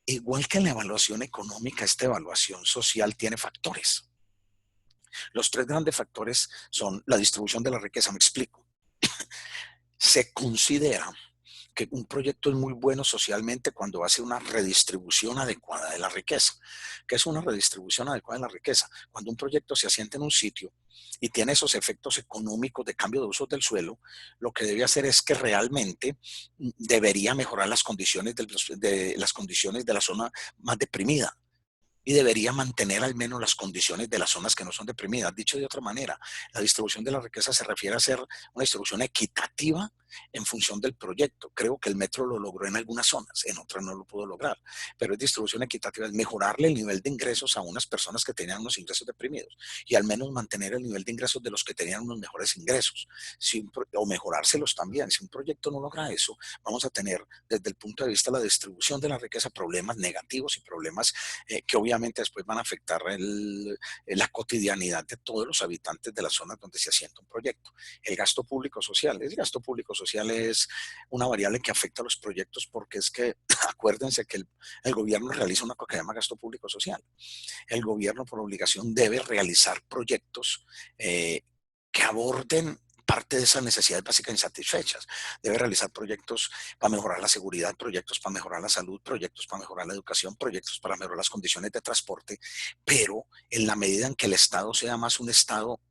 Igual que en la evaluación económica, esta evaluación social tiene factores. Los tres grandes factores son la distribución de la riqueza. Me explico. Se considera que un proyecto es muy bueno socialmente cuando hace una redistribución adecuada de la riqueza. ¿Qué es una redistribución adecuada de la riqueza? Cuando un proyecto se asienta en un sitio y tiene esos efectos económicos de cambio de uso del suelo, lo que debe hacer es que realmente debería mejorar las condiciones de la zona más deprimida y debería mantener al menos las condiciones de las zonas que no son deprimidas. Dicho de otra manera, la distribución de la riqueza se refiere a ser una distribución equitativa en función del proyecto. Creo que el metro lo logró en algunas zonas, en otras no lo pudo lograr, pero es distribución equitativa, es mejorarle el nivel de ingresos a unas personas que tenían unos ingresos deprimidos y al menos mantener el nivel de ingresos de los que tenían unos mejores ingresos, o mejorárselos también. Si un proyecto no logra eso, vamos a tener desde el punto de vista de la distribución de la riqueza problemas negativos y problemas que obviamente después van a afectar la cotidianidad de todos los habitantes de las zonas donde se asienta un proyecto. El gasto público social. El gasto público social es una variable que afecta a los proyectos porque es que acuérdense que el gobierno realiza una cosa que se llama gasto público social. El gobierno por obligación debe realizar proyectos que aborden parte de esas necesidades básicas insatisfechas. Debe realizar proyectos para mejorar la seguridad, proyectos para mejorar la salud, proyectos para mejorar la educación, proyectos para mejorar las condiciones de transporte, pero en la medida en que el Estado sea más un Estado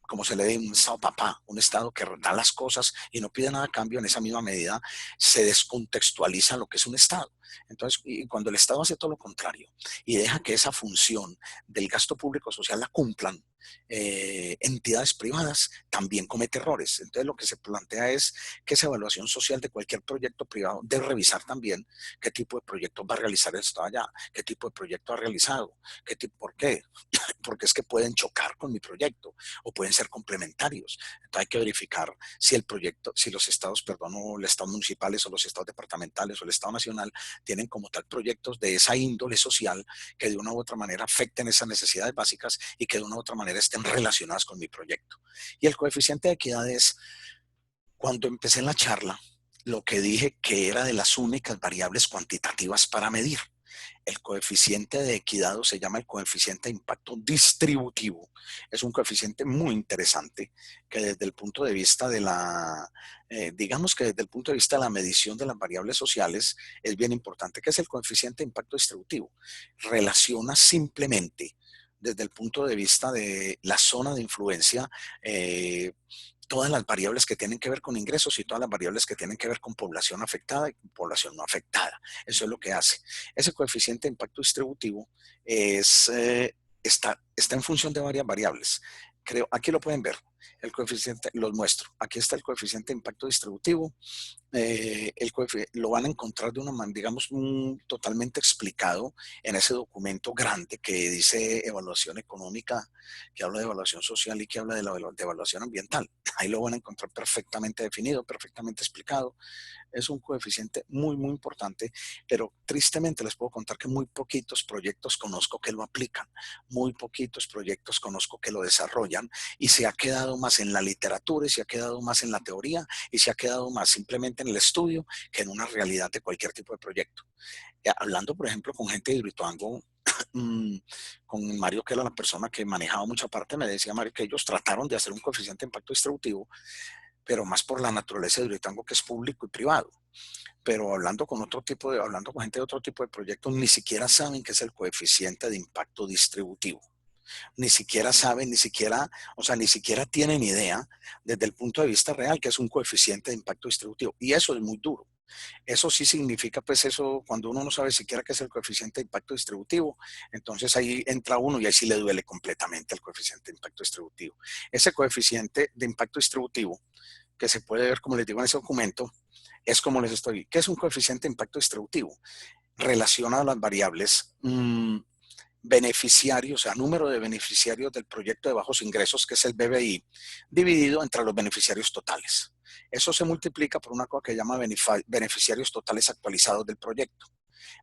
como se le dice, un Estado papá, un Estado que da las cosas y no pide nada a cambio, en esa misma medida se descontextualiza lo que es un Estado. Entonces, y cuando el Estado hace todo lo contrario y deja que esa función del gasto público social la cumplan entidades privadas, también comete errores. Entonces, lo que se plantea es que esa evaluación social de cualquier proyecto privado debe revisar también qué tipo de proyectos va a realizar el Estado allá, qué tipo de proyecto ha realizado, ¿por qué? Porque es que pueden chocar con mi proyecto o pueden ser complementarios. Entonces hay que verificar si el proyecto, si los estados, perdón, o los estados municipales o los estados departamentales o el estado nacional tienen como tal proyectos de esa índole social que de una u otra manera afecten esas necesidades básicas y que de una u otra manera estén relacionadas con mi proyecto. Y el coeficiente de equidad es, cuando empecé en la charla, lo que dije que era de las únicas variables cuantitativas para medir. El coeficiente de equidad se llama el coeficiente de impacto distributivo. Es un coeficiente muy interesante que desde el punto de vista de digamos que desde el punto de vista de la medición de las variables sociales es bien importante. ¿Qué es el coeficiente de impacto distributivo? Relaciona simplemente desde el punto de vista de la zona de influencia todas las variables que tienen que ver con ingresos y todas las variables que tienen que ver con población afectada y población no afectada. Eso es lo que hace. Ese coeficiente de impacto distributivo está en función de varias variables. Creo, aquí lo pueden ver, el coeficiente, los muestro. Aquí está el coeficiente de impacto distributivo. Lo van a encontrar de una manera, digamos, totalmente explicado en ese documento grande que dice evaluación económica, que habla de evaluación social y que habla de evaluación ambiental. Ahí lo van a encontrar perfectamente definido, perfectamente explicado. Es un coeficiente muy, muy importante, pero tristemente les puedo contar que muy poquitos proyectos conozco que lo aplican, muy poquitos proyectos conozco que lo desarrollan y se ha quedado más en la literatura y se ha quedado más en la teoría y se ha quedado más simplemente en el estudio que en una realidad de cualquier tipo de proyecto. Hablando, por ejemplo, con gente de Hidroituango, con Mario, que era la persona que manejaba mucha parte, me decía Mario que ellos trataron de hacer un coeficiente de impacto distributivo, pero más por la naturaleza de Hidroituango, que es público y privado. Pero hablando con gente de otro tipo de proyectos, ni siquiera saben qué es el coeficiente de impacto distributivo. Ni siquiera saben, ni siquiera tienen idea desde el punto de vista real que es un coeficiente de impacto distributivo. Y eso es muy duro. Eso sí significa, pues eso, cuando uno no sabe siquiera qué es el coeficiente de impacto distributivo, entonces ahí entra uno y ahí sí le duele completamente el coeficiente de impacto distributivo. Ese coeficiente de impacto distributivo, que se puede ver, como les digo en ese documento, es como les estoy. ¿Qué es un coeficiente de impacto distributivo? Relaciona a las variables beneficiarios, o sea, número de beneficiarios del proyecto de bajos ingresos, que es el BBI, dividido entre los beneficiarios totales. Eso se multiplica por una cosa que llama beneficiarios totales actualizados del proyecto,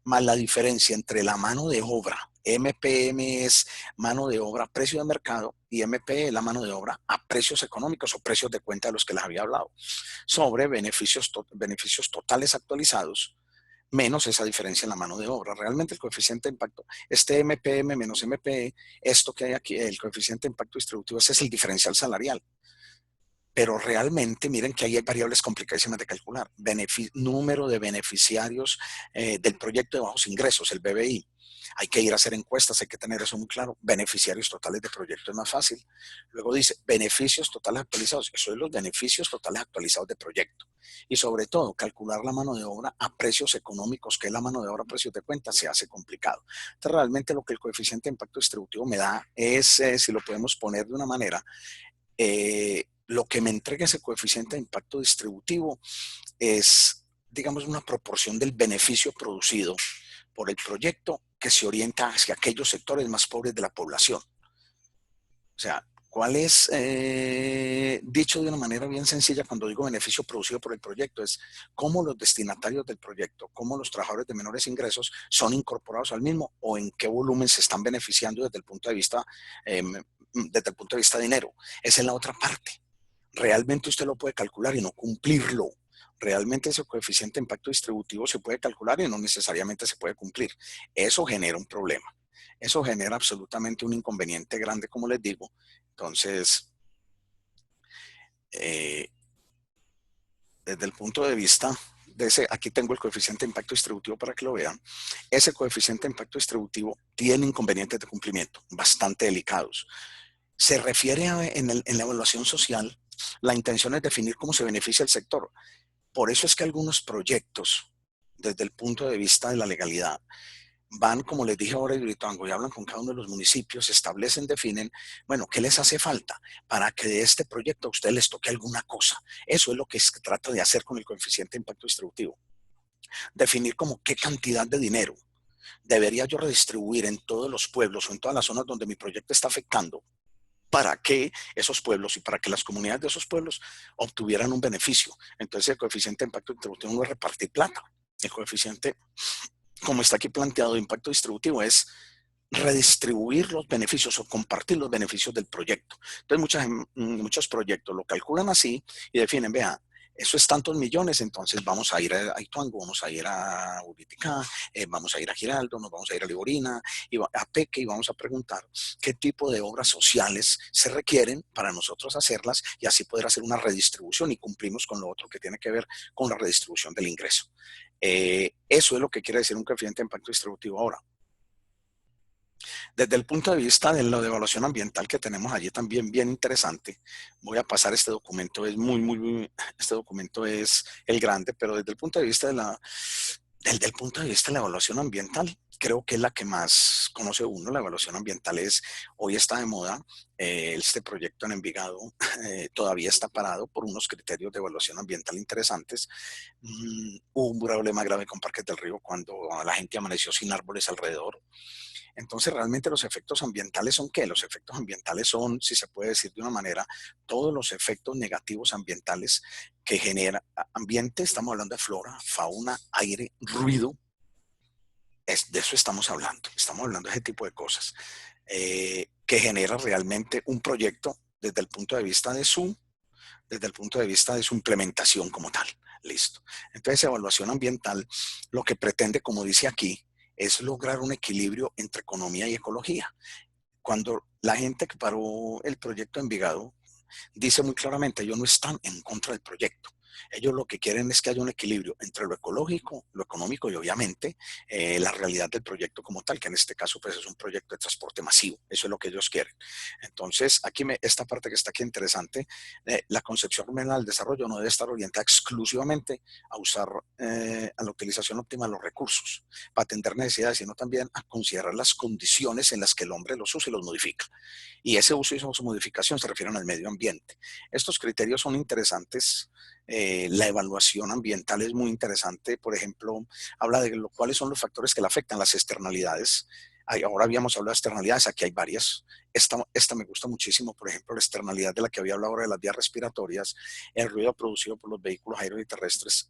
más la diferencia entre la mano de obra. MPM es mano de obra a precio de mercado y MP es la mano de obra a precios económicos o precios de cuenta de los que les había hablado, sobre beneficios totales actualizados menos esa diferencia en la mano de obra. Realmente el coeficiente de impacto, este MPM menos MPE, esto que hay aquí, el coeficiente de impacto distributivo, ese es el diferencial salarial. Pero realmente, miren que ahí hay variables complicadísimas de calcular. Número de beneficiarios del proyecto de bajos ingresos, el BBI. Hay que ir a hacer encuestas, hay que tener eso muy claro. Beneficiarios totales de proyecto es más fácil. Luego dice beneficios totales actualizados. Eso es los beneficios totales actualizados de proyecto. Y sobre todo, calcular la mano de obra a precios económicos, que es la mano de obra a precios de cuenta, se hace complicado. Entonces, realmente lo que el coeficiente de impacto distributivo me da es, si lo podemos poner de una manera, lo que me entrega ese coeficiente de impacto distributivo es, digamos, una proporción del beneficio producido por el proyecto que se orienta hacia aquellos sectores más pobres de la población. O sea, ¿cuál es, dicho de una manera bien sencilla, cuando digo beneficio producido por el proyecto? Es cómo los destinatarios del proyecto, cómo los trabajadores de menores ingresos son incorporados al mismo o en qué volumen se están beneficiando desde el punto de vista, dinero. Esa es la otra parte. Realmente usted lo puede calcular y no cumplirlo. Realmente ese coeficiente de impacto distributivo se puede calcular y no necesariamente se puede cumplir. Eso genera un problema. Eso genera absolutamente un inconveniente grande, como les digo. Entonces, desde el punto de vista de ese, aquí tengo el coeficiente de impacto distributivo para que lo vean. Ese coeficiente de impacto distributivo tiene inconvenientes de cumplimiento bastante delicados. Se refiere en la evaluación social, la intención es definir cómo se beneficia el sector. Por eso es que algunos proyectos, desde el punto de vista de la legalidad, van, como les dije ahora, y hablan con cada uno de los municipios, establecen, definen, bueno, ¿qué les hace falta para que de este proyecto a ustedes les toque alguna cosa? Eso es lo que se trata de hacer con el coeficiente de impacto distributivo. Definir como qué cantidad de dinero debería yo redistribuir en todos los pueblos o en todas las zonas donde mi proyecto está afectando para que esos pueblos y para que las comunidades de esos pueblos obtuvieran un beneficio. Entonces el coeficiente de impacto distributivo no es repartir plata. El coeficiente, como está aquí planteado, de impacto distributivo es redistribuir los beneficios o compartir los beneficios del proyecto. Entonces muchos proyectos lo calculan así y definen, vea, eso es tantos millones, entonces vamos a ir a Ituango, vamos a ir a Uriticá, vamos a ir a Giraldo, nos vamos a ir a Liborina, a Peque, y vamos a preguntar qué tipo de obras sociales se requieren para nosotros hacerlas y así poder hacer una redistribución y cumplimos con lo otro que tiene que ver con la redistribución del ingreso. Eso es lo que quiere decir un coeficiente de impacto distributivo ahora. Desde el punto de vista de la evaluación ambiental que tenemos allí también bien interesante, voy a pasar este documento, es este documento es el grande, pero desde el punto de vista desde el punto de vista de la evaluación ambiental, creo que es la que más conoce uno. La evaluación ambiental hoy está de moda. Este proyecto en Envigado todavía está parado por unos criterios de evaluación ambiental interesantes. Hubo un problema grave con Parques del Río cuando la gente amaneció sin árboles alrededor. Entonces, realmente los efectos ambientales son ¿qué? Los efectos ambientales son, si se puede decir de una manera, todos los efectos negativos ambientales que genera ambiente. Estamos hablando de flora, fauna, aire, ruido. De eso estamos hablando de ese tipo de cosas, que genera realmente un proyecto desde el punto de vista desde el punto de vista de su implementación como tal. Listo. Entonces, evaluación ambiental lo que pretende, como dice aquí, es lograr un equilibrio entre economía y ecología. Cuando la gente que paró el proyecto Envigado dice muy claramente, ellos no están en contra del proyecto. Ellos lo que quieren es que haya un equilibrio entre lo ecológico, lo económico y obviamente la realidad del proyecto como tal, que en este caso pues es un proyecto de transporte masivo. Eso es lo que ellos quieren. Entonces, esta parte que está aquí interesante, la concepción del desarrollo no debe estar orientada exclusivamente a usar, a la utilización óptima de los recursos para atender necesidades, sino también a considerar las condiciones en las que el hombre los usa y los modifica. Y ese uso y su modificación se refieren al medio ambiente. Estos criterios son interesantes. La evaluación ambiental es muy interesante. Por ejemplo, habla de cuáles son los factores que le afectan, las externalidades. Ahora habíamos hablado de externalidades, aquí hay varias. Esta me gusta muchísimo, por ejemplo, la externalidad de la que había hablado ahora de las vías respiratorias, el ruido producido por los vehículos aéreos y terrestres.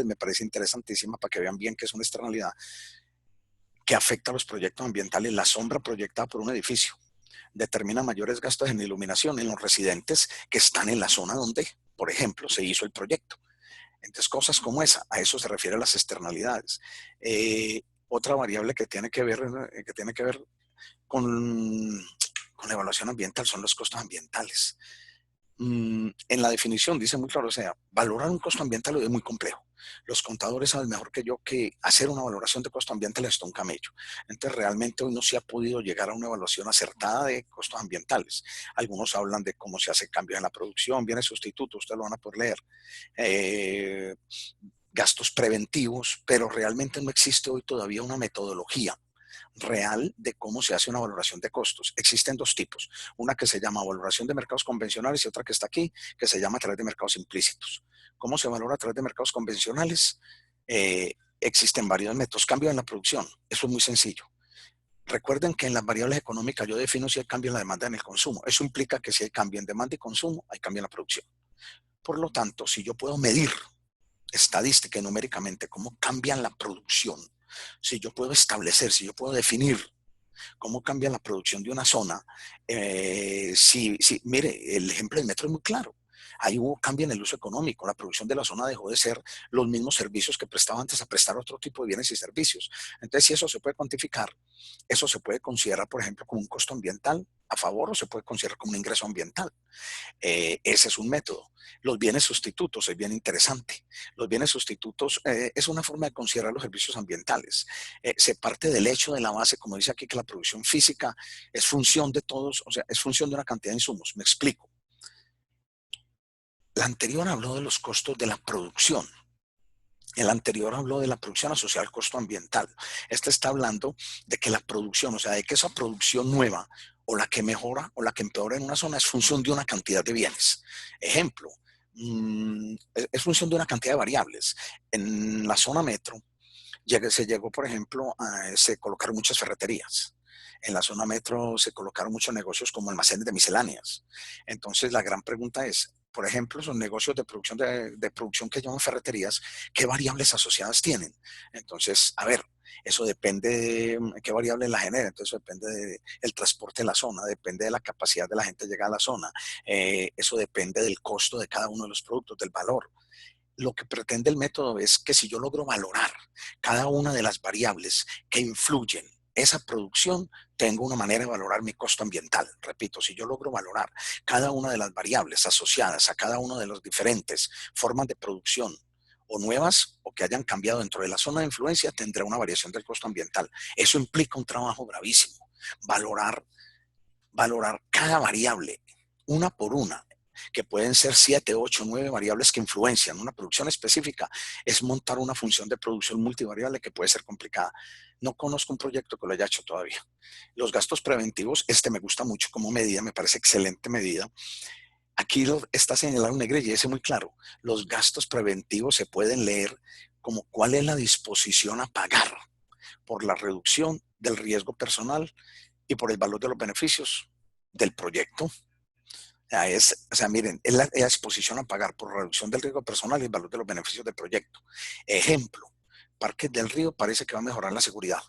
Me parece interesantísima para que vean bien que es una externalidad que afecta a los proyectos ambientales. La sombra proyectada por un edificio determina mayores gastos en iluminación en los residentes que están en la zona donde, por ejemplo, se hizo el proyecto. Entonces, cosas como esa, a eso se refiere a las externalidades. Otra variable que tiene que ver con la evaluación ambiental son los costos ambientales. En la definición dice muy claro, o sea, valorar un costo ambiental es muy complejo. Los contadores saben mejor que yo que hacer una valoración de costo ambiental es un camello. Entonces, realmente hoy no se ha podido llegar a una evaluación acertada de costos ambientales. Algunos hablan de cómo se hace cambios en la producción, bienes sustitutos, ustedes lo van a poder leer. Eh, Gastos preventivos, pero realmente no existe hoy todavía una metodología real de cómo se hace una valoración de costos. Existen dos tipos, una que se llama valoración de mercados convencionales y otra que está aquí, que se llama a través de mercados implícitos. ¿Cómo se valora a través de mercados convencionales? Existen varios métodos. Cambio en la producción, eso es muy sencillo. Recuerden que en las variables económicas yo defino si hay cambio en la demanda y en el consumo. Eso implica que si hay cambio en demanda y consumo, hay cambio en la producción. Por lo tanto, si yo puedo medir estadística y numéricamente cómo cambian la producción, si yo puedo establecer, si yo puedo definir cómo cambia la producción de una zona, mire, el ejemplo del metro es muy claro. Ahí hubo cambio en el uso económico, la producción de la zona dejó de ser los mismos servicios que prestaba antes a prestar otro tipo de bienes y servicios. Entonces, si eso se puede cuantificar, eso se puede considerar, por ejemplo, como un costo ambiental a favor o se puede considerar como un ingreso ambiental. Ese es un método. Los bienes sustitutos es bien interesante. Los bienes sustitutos es una forma de considerar los servicios ambientales. Se parte del hecho de la base, como dice aquí, que la producción física es función de todos, o sea, es función de una cantidad de insumos. Me explico. La anterior habló de los costos de la producción. El anterior habló de la producción asociada al costo ambiental. Este está hablando de que la producción, o sea, de que esa producción nueva o la que mejora o la que empeora en una zona es función de una cantidad de bienes. Ejemplo, es función de una cantidad de variables. En la zona metro se llegó, por ejemplo, se colocaron muchas ferreterías. En la zona metro se colocaron muchos negocios como almacenes de misceláneas. Entonces, la gran pregunta es, por ejemplo, esos negocios de producción que llaman ferreterías, ¿qué variables asociadas tienen? Entonces, a ver, eso depende de qué variable la genera. Entonces, eso depende del transporte de la zona, depende de la capacidad de la gente de llegar a la zona. Eso depende del costo de cada uno de los productos, del valor. Lo que pretende el método es que si yo logro valorar cada una de las variables que influyen esa producción, tengo una manera de valorar mi costo ambiental. Repito, si yo logro valorar cada una de las variables asociadas a cada una de las diferentes formas de producción o nuevas o que hayan cambiado dentro de la zona de influencia, tendré una variación del costo ambiental. Eso implica un trabajo bravísimo. Valorar cada variable, una por una, que pueden ser 7, 8, 9 variables que influencian una producción específica, es montar una función de producción multivariable que puede ser complicada. No conozco un proyecto que lo haya hecho todavía. Los gastos preventivos, me gusta mucho como medida, me parece excelente medida. Aquí está señalado en negrilla y es muy claro. Los gastos preventivos se pueden leer como cuál es la disposición a pagar por la reducción del riesgo personal y por el valor de los beneficios del proyecto. Miren, es la disposición a pagar por reducción del riesgo personal y el valor de los beneficios del proyecto. Ejemplo, Parques del Río parece que va a mejorar la seguridad.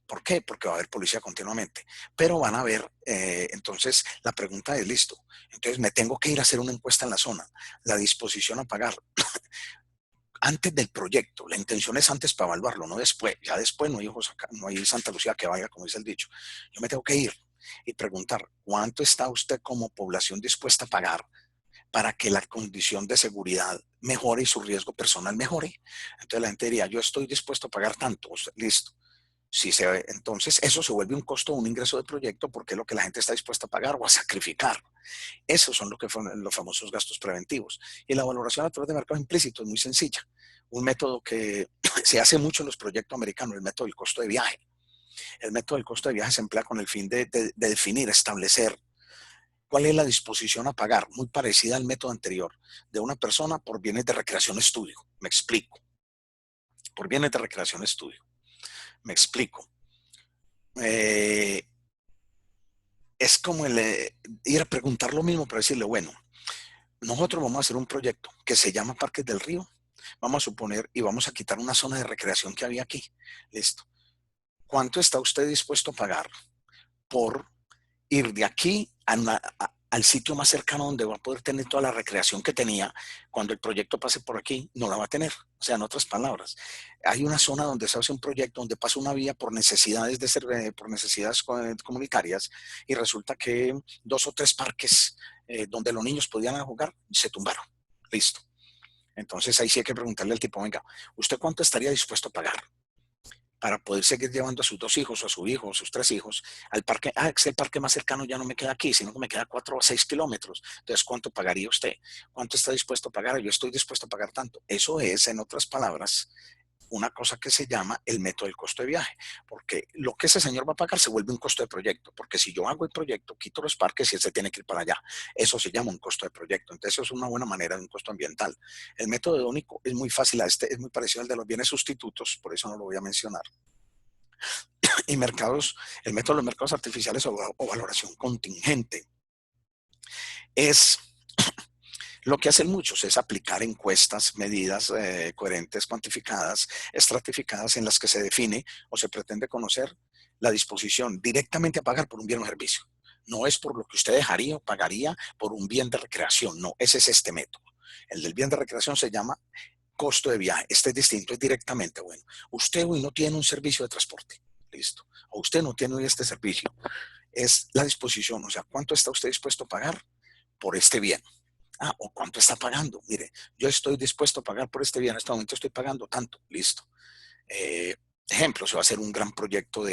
¿Por qué? Porque va a haber policía continuamente. Pero van a ver, entonces la pregunta es, listo, entonces me tengo que ir a hacer una encuesta en la zona. La disposición a pagar antes del proyecto. La intención es antes para evaluarlo, no después. Ya después no hay ojos acá, no hay Santa Lucía que vaya, como dice el dicho. Yo me tengo que ir y preguntar, ¿cuánto está usted como población dispuesta a pagar para que la condición de seguridad mejore y su riesgo personal mejore? Entonces la gente diría, yo estoy dispuesto a pagar tanto. Listo. Entonces eso se vuelve un costo o un ingreso de proyecto porque es lo que la gente está dispuesta a pagar o a sacrificar. Esos son lo que fueron los famosos gastos preventivos. Y la valoración a través de mercado implícito es muy sencilla. Un método que se hace mucho en los proyectos americanos, el método del costo de viaje. El método del costo de viaje se emplea con el fin de definir, establecer cuál es la disposición a pagar, muy parecida al método anterior, de una persona por bienes de recreación estudio. Me explico. Por bienes de recreación estudio. Me explico. Es como ir a preguntar lo mismo, pero decirle, bueno, nosotros vamos a hacer un proyecto que se llama Parques del Río. Vamos a suponer y vamos a quitar una zona de recreación que había aquí. Listo. ¿Cuánto está usted dispuesto a pagar por ir de aquí al sitio más cercano donde va a poder tener toda la recreación que tenía? Cuando el proyecto pase por aquí, no la va a tener. O sea, en otras palabras, hay una zona donde se hace un proyecto donde pasa una vía por necesidades por necesidades comunitarias y resulta que 2 o 3 parques donde los niños podían jugar se tumbaron. Listo. Entonces ahí sí hay que preguntarle al tipo, venga, ¿usted cuánto estaría dispuesto a pagar para poder seguir llevando a sus 2 hijos o a su hijo o sus 3 hijos al parque? Es que el parque más cercano ya no me queda aquí, sino que me queda 4 o 6 kilómetros. Entonces, ¿cuánto pagaría usted? ¿Cuánto está dispuesto a pagar? Yo estoy dispuesto a pagar tanto. Eso es, en otras palabras, una cosa que se llama el método del costo de viaje, porque lo que ese señor va a pagar se vuelve un costo de proyecto, porque si yo hago el proyecto, quito los parques y él se tiene que ir para allá. Eso se llama un costo de proyecto. Entonces, eso es una buena manera de un costo ambiental. El método hedónico es muy fácil, es muy parecido al de los bienes sustitutos, por eso no lo voy a mencionar. Y el método de los mercados artificiales o valoración contingente es lo que hacen muchos, es aplicar encuestas, medidas coherentes, cuantificadas, estratificadas, en las que se define o se pretende conocer la disposición directamente a pagar por un bien o servicio. No es por lo que usted dejaría o pagaría por un bien de recreación, no, ese es este método. El del bien de recreación se llama costo de viaje. Este es distinto, es directamente, bueno, usted hoy no tiene un servicio de transporte, listo, o usted no tiene hoy este servicio. Es la disposición, o sea, ¿cuánto está usted dispuesto a pagar por este bien? ¿O cuánto está pagando? Mire, yo estoy dispuesto a pagar por este bien, en este momento estoy pagando tanto, listo. Ejemplo, se va a hacer un gran proyecto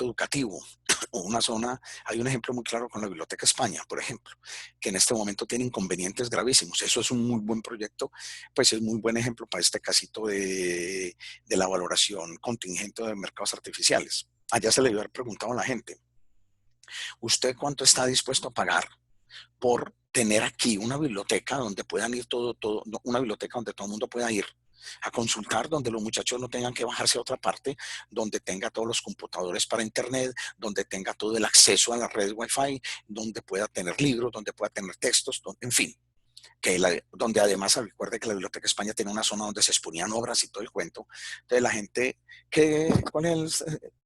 educativo o una zona. Hay un ejemplo muy claro con la Biblioteca España, por ejemplo, que en este momento tiene inconvenientes gravísimos. Eso es un muy buen proyecto, pues es muy buen ejemplo para este casito de la valoración contingente de mercados artificiales. Allá se le iba a haber preguntado a la gente, ¿usted cuánto está dispuesto a pagar por tener aquí una biblioteca donde puedan ir una biblioteca donde todo el mundo pueda ir a consultar, donde los muchachos no tengan que bajarse a otra parte, donde tenga todos los computadores para internet, donde tenga todo el acceso a la red Wi-Fi, donde pueda tener libros, donde pueda tener textos, en fin? Donde además recuerde que la Biblioteca España tiene una zona donde se exponían obras y todo el cuento. Entonces la gente,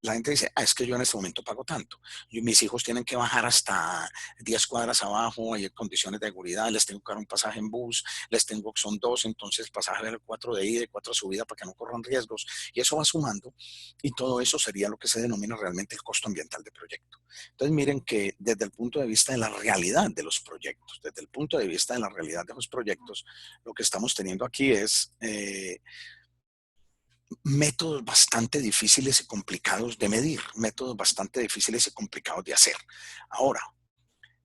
la gente dice, es que yo en este momento pago tanto. Mis hijos tienen que bajar hasta 10 cuadras abajo, hay condiciones de seguridad, les tengo que dar un pasaje en bus, son 2, entonces el pasaje de 4 de ida y 4 de subida para que no corran riesgos. Y eso va sumando y todo eso sería lo que se denomina realmente el costo ambiental de proyecto. Entonces miren que desde el punto de vista de la realidad de los proyectos, desde el punto de vista de la realidad de los proyectos, lo que estamos teniendo aquí es métodos bastante difíciles y complicados de medir, métodos bastante difíciles y complicados de hacer. Ahora,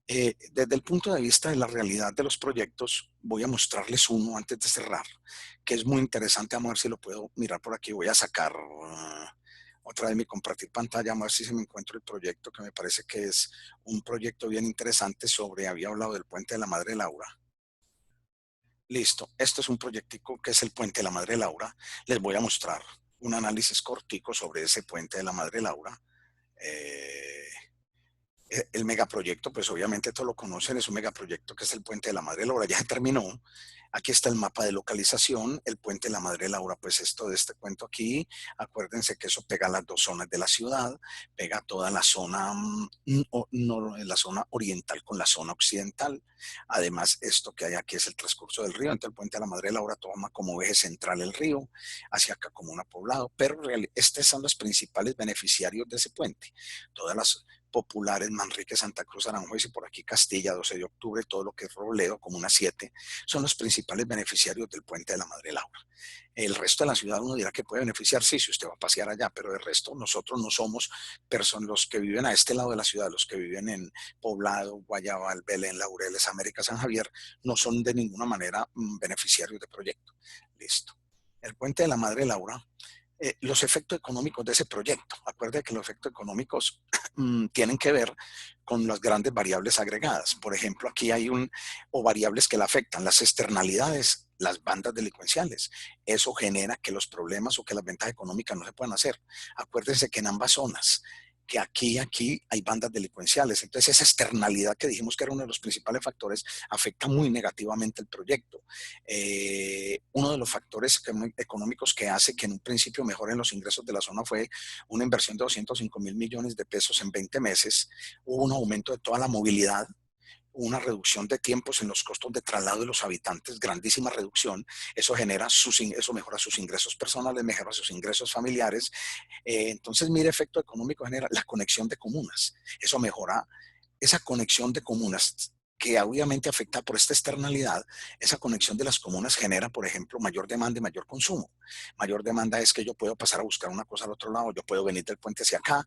desde el punto de vista de la realidad de los proyectos, voy a mostrarles uno antes de cerrar, que es muy interesante. Vamos a ver si lo puedo mirar por aquí. Voy a sacar otra vez mi compartir pantalla, vamos a ver si se me encuentro el proyecto, que me parece que es un proyecto bien interesante sobre, había hablado del puente de la Madre Laura. Listo, esto es un proyectico que es el puente de la Madre Laura. Les voy a mostrar un análisis cortico sobre ese puente de la Madre Laura. Eh, el megaproyecto, pues obviamente todos lo conocen, es un megaproyecto que es el puente de la Madre Laura, ya se terminó. Aquí está el mapa de localización, el puente de la Madre Laura, pues esto de este cuento aquí, acuérdense que eso pega las dos zonas de la ciudad, pega toda la zona, no, la zona oriental con la zona occidental. Además, esto que hay aquí es el transcurso del río, entonces el puente de la Madre Laura toma como eje central el río, hacia acá como un poblado, pero estos son los principales beneficiarios de ese puente. Todas las populares, Manrique, Santa Cruz, Aranjuez y por aquí Castilla, 12 de octubre, todo lo que es Robledo, Comuna 7, son los principales beneficiarios del puente de la Madre Laura. El resto de la ciudad uno dirá que puede beneficiar, sí, si usted va a pasear allá, pero el resto nosotros no somos personas, los que viven a este lado de la ciudad, los que viven en Poblado, Guayabal, Belén, Laureles, América, San Javier, no son de ninguna manera beneficiarios del proyecto. Listo. El puente de la Madre Laura, los efectos económicos de ese proyecto. Acuerde que los efectos económicos tienen que ver con las grandes variables agregadas. Por ejemplo, aquí hay o variables que la afectan, las externalidades, las bandas delincuenciales. Eso genera que los problemas o que las ventas económicas no se puedan hacer. Acuérdense que en ambas zonas, que aquí hay bandas delincuenciales. Entonces esa externalidad que dijimos que era uno de los principales factores afecta muy negativamente el proyecto. Uno de los factores económicos que hace que en un principio mejoren los ingresos de la zona fue una inversión de 205 mil millones de pesos en 20 meses. Hubo un aumento de toda la movilidad, una reducción de tiempos en los costos de traslado de los habitantes, grandísima reducción. Eso eso mejora sus ingresos personales, mejora sus ingresos familiares. Entonces, mire, efecto económico genera la conexión de comunas. Eso mejora esa conexión de comunas que obviamente afecta por esta externalidad. Esa conexión de las comunas genera, por ejemplo, mayor demanda y mayor consumo. Mayor demanda es que yo puedo pasar a buscar una cosa al otro lado, yo puedo venir del puente hacia acá.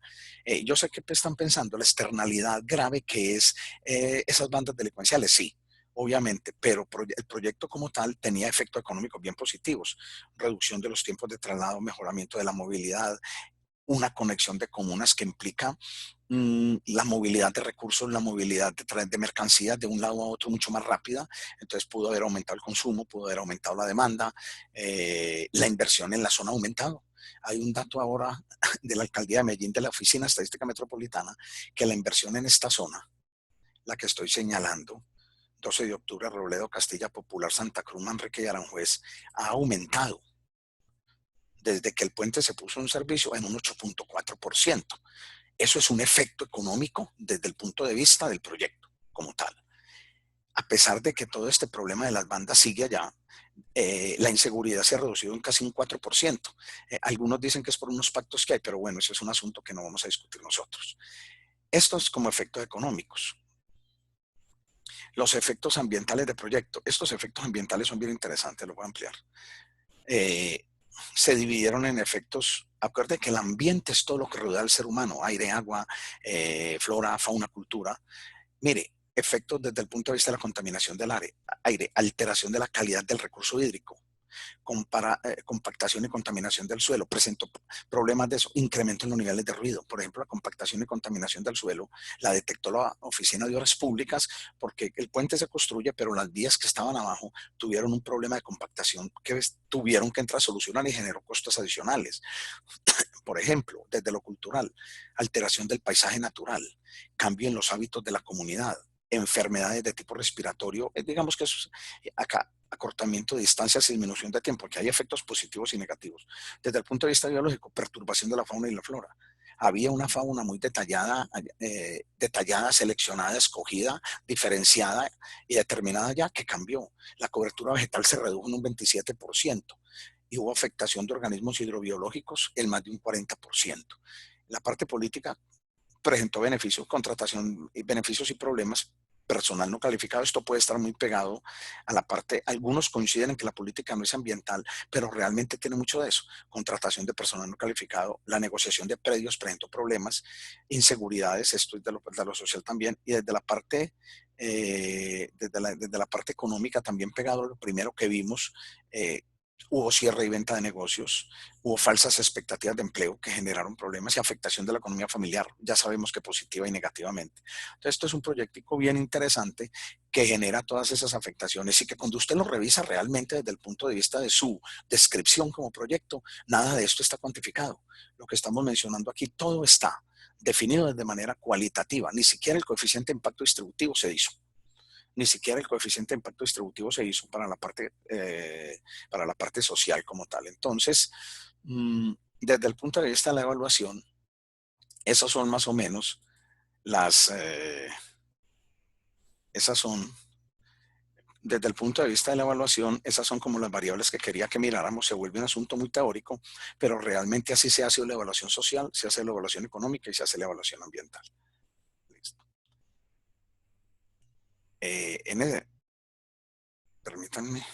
Yo sé que están pensando la externalidad grave que es esas bandas delincuenciales, sí, obviamente, pero el proyecto como tal tenía efectos económicos bien positivos, reducción de los tiempos de traslado, mejoramiento de la movilidad, una conexión de comunas que implica la movilidad de recursos, la movilidad de mercancías de un lado a otro mucho más rápida. Entonces pudo haber aumentado el consumo, pudo haber aumentado la demanda, la inversión en la zona ha aumentado. Hay un dato ahora de la alcaldía de Medellín, de la Oficina Estadística Metropolitana, que la inversión en esta zona, la que estoy señalando, 12 de octubre, Robledo, Castilla Popular, Santa Cruz, Manrique y Aranjuez, ha aumentado desde que el puente se puso en servicio en un 8.4%. Eso es un efecto económico desde el punto de vista del proyecto como tal. A pesar de que todo este problema de las bandas sigue allá, la inseguridad se ha reducido en casi un 4%. Algunos dicen que es por unos pactos que hay, pero bueno, ese es un asunto que no vamos a discutir nosotros. Esto es como efectos económicos. Los efectos ambientales de proyecto. Estos efectos ambientales son bien interesantes, los voy a ampliar. Se dividieron en efectos. Acuérdense que el ambiente es todo lo que rodea al ser humano, aire, agua, flora, fauna, cultura. Mire, efectos desde el punto de vista de la contaminación del aire, alteración de la calidad del recurso hídrico, compactación y contaminación del suelo. Presentó problemas de eso, incremento en los niveles de ruido. Por ejemplo, la compactación y contaminación del suelo la detectó la Oficina de Obras Públicas porque el puente se construye, pero las vías que estaban abajo tuvieron un problema de compactación que tuvieron que entrar a solucionar y generó costos adicionales. Por ejemplo, desde lo cultural, alteración del paisaje natural, cambio en los hábitos de la comunidad, enfermedades de tipo respiratorio, digamos que es acá acortamiento de distancias y disminución de tiempo, que hay efectos positivos y negativos. Desde el punto de vista biológico, perturbación de la fauna y la flora. Había una fauna muy detallada, seleccionada, escogida, diferenciada y determinada ya que cambió. La cobertura vegetal se redujo en un 27% y hubo afectación de organismos hidrobiológicos en más de un 40%. La parte política presentó beneficios, contratación, beneficios y problemas, personal no calificado. Esto puede estar muy pegado a la parte, algunos coinciden en que la política no es ambiental, pero realmente tiene mucho de eso. Contratación de personal no calificado, la negociación de predios presentó problemas, inseguridades, esto es de lo social también, y desde la parte desde la parte económica también pegado a lo primero que vimos, hubo cierre y venta de negocios, hubo falsas expectativas de empleo que generaron problemas y afectación de la economía familiar, ya sabemos que positiva y negativamente. Entonces, esto es un proyectico bien interesante que genera todas esas afectaciones y que cuando usted lo revisa realmente desde el punto de vista de su descripción como proyecto, nada de esto está cuantificado. Lo que estamos mencionando aquí, todo está definido de manera cualitativa, ni siquiera el coeficiente de impacto distributivo se hizo. Ni siquiera el coeficiente de impacto distributivo se hizo para la parte social como tal. Entonces, desde el punto de vista de la evaluación, esas son más o menos las, esas son, desde el punto de vista de la evaluación, esas son como las variables que quería que miráramos. Se vuelve un asunto muy teórico, pero realmente así se hace la evaluación social, se hace la evaluación económica y se hace la evaluación ambiental. Listo. En ese, permítanme.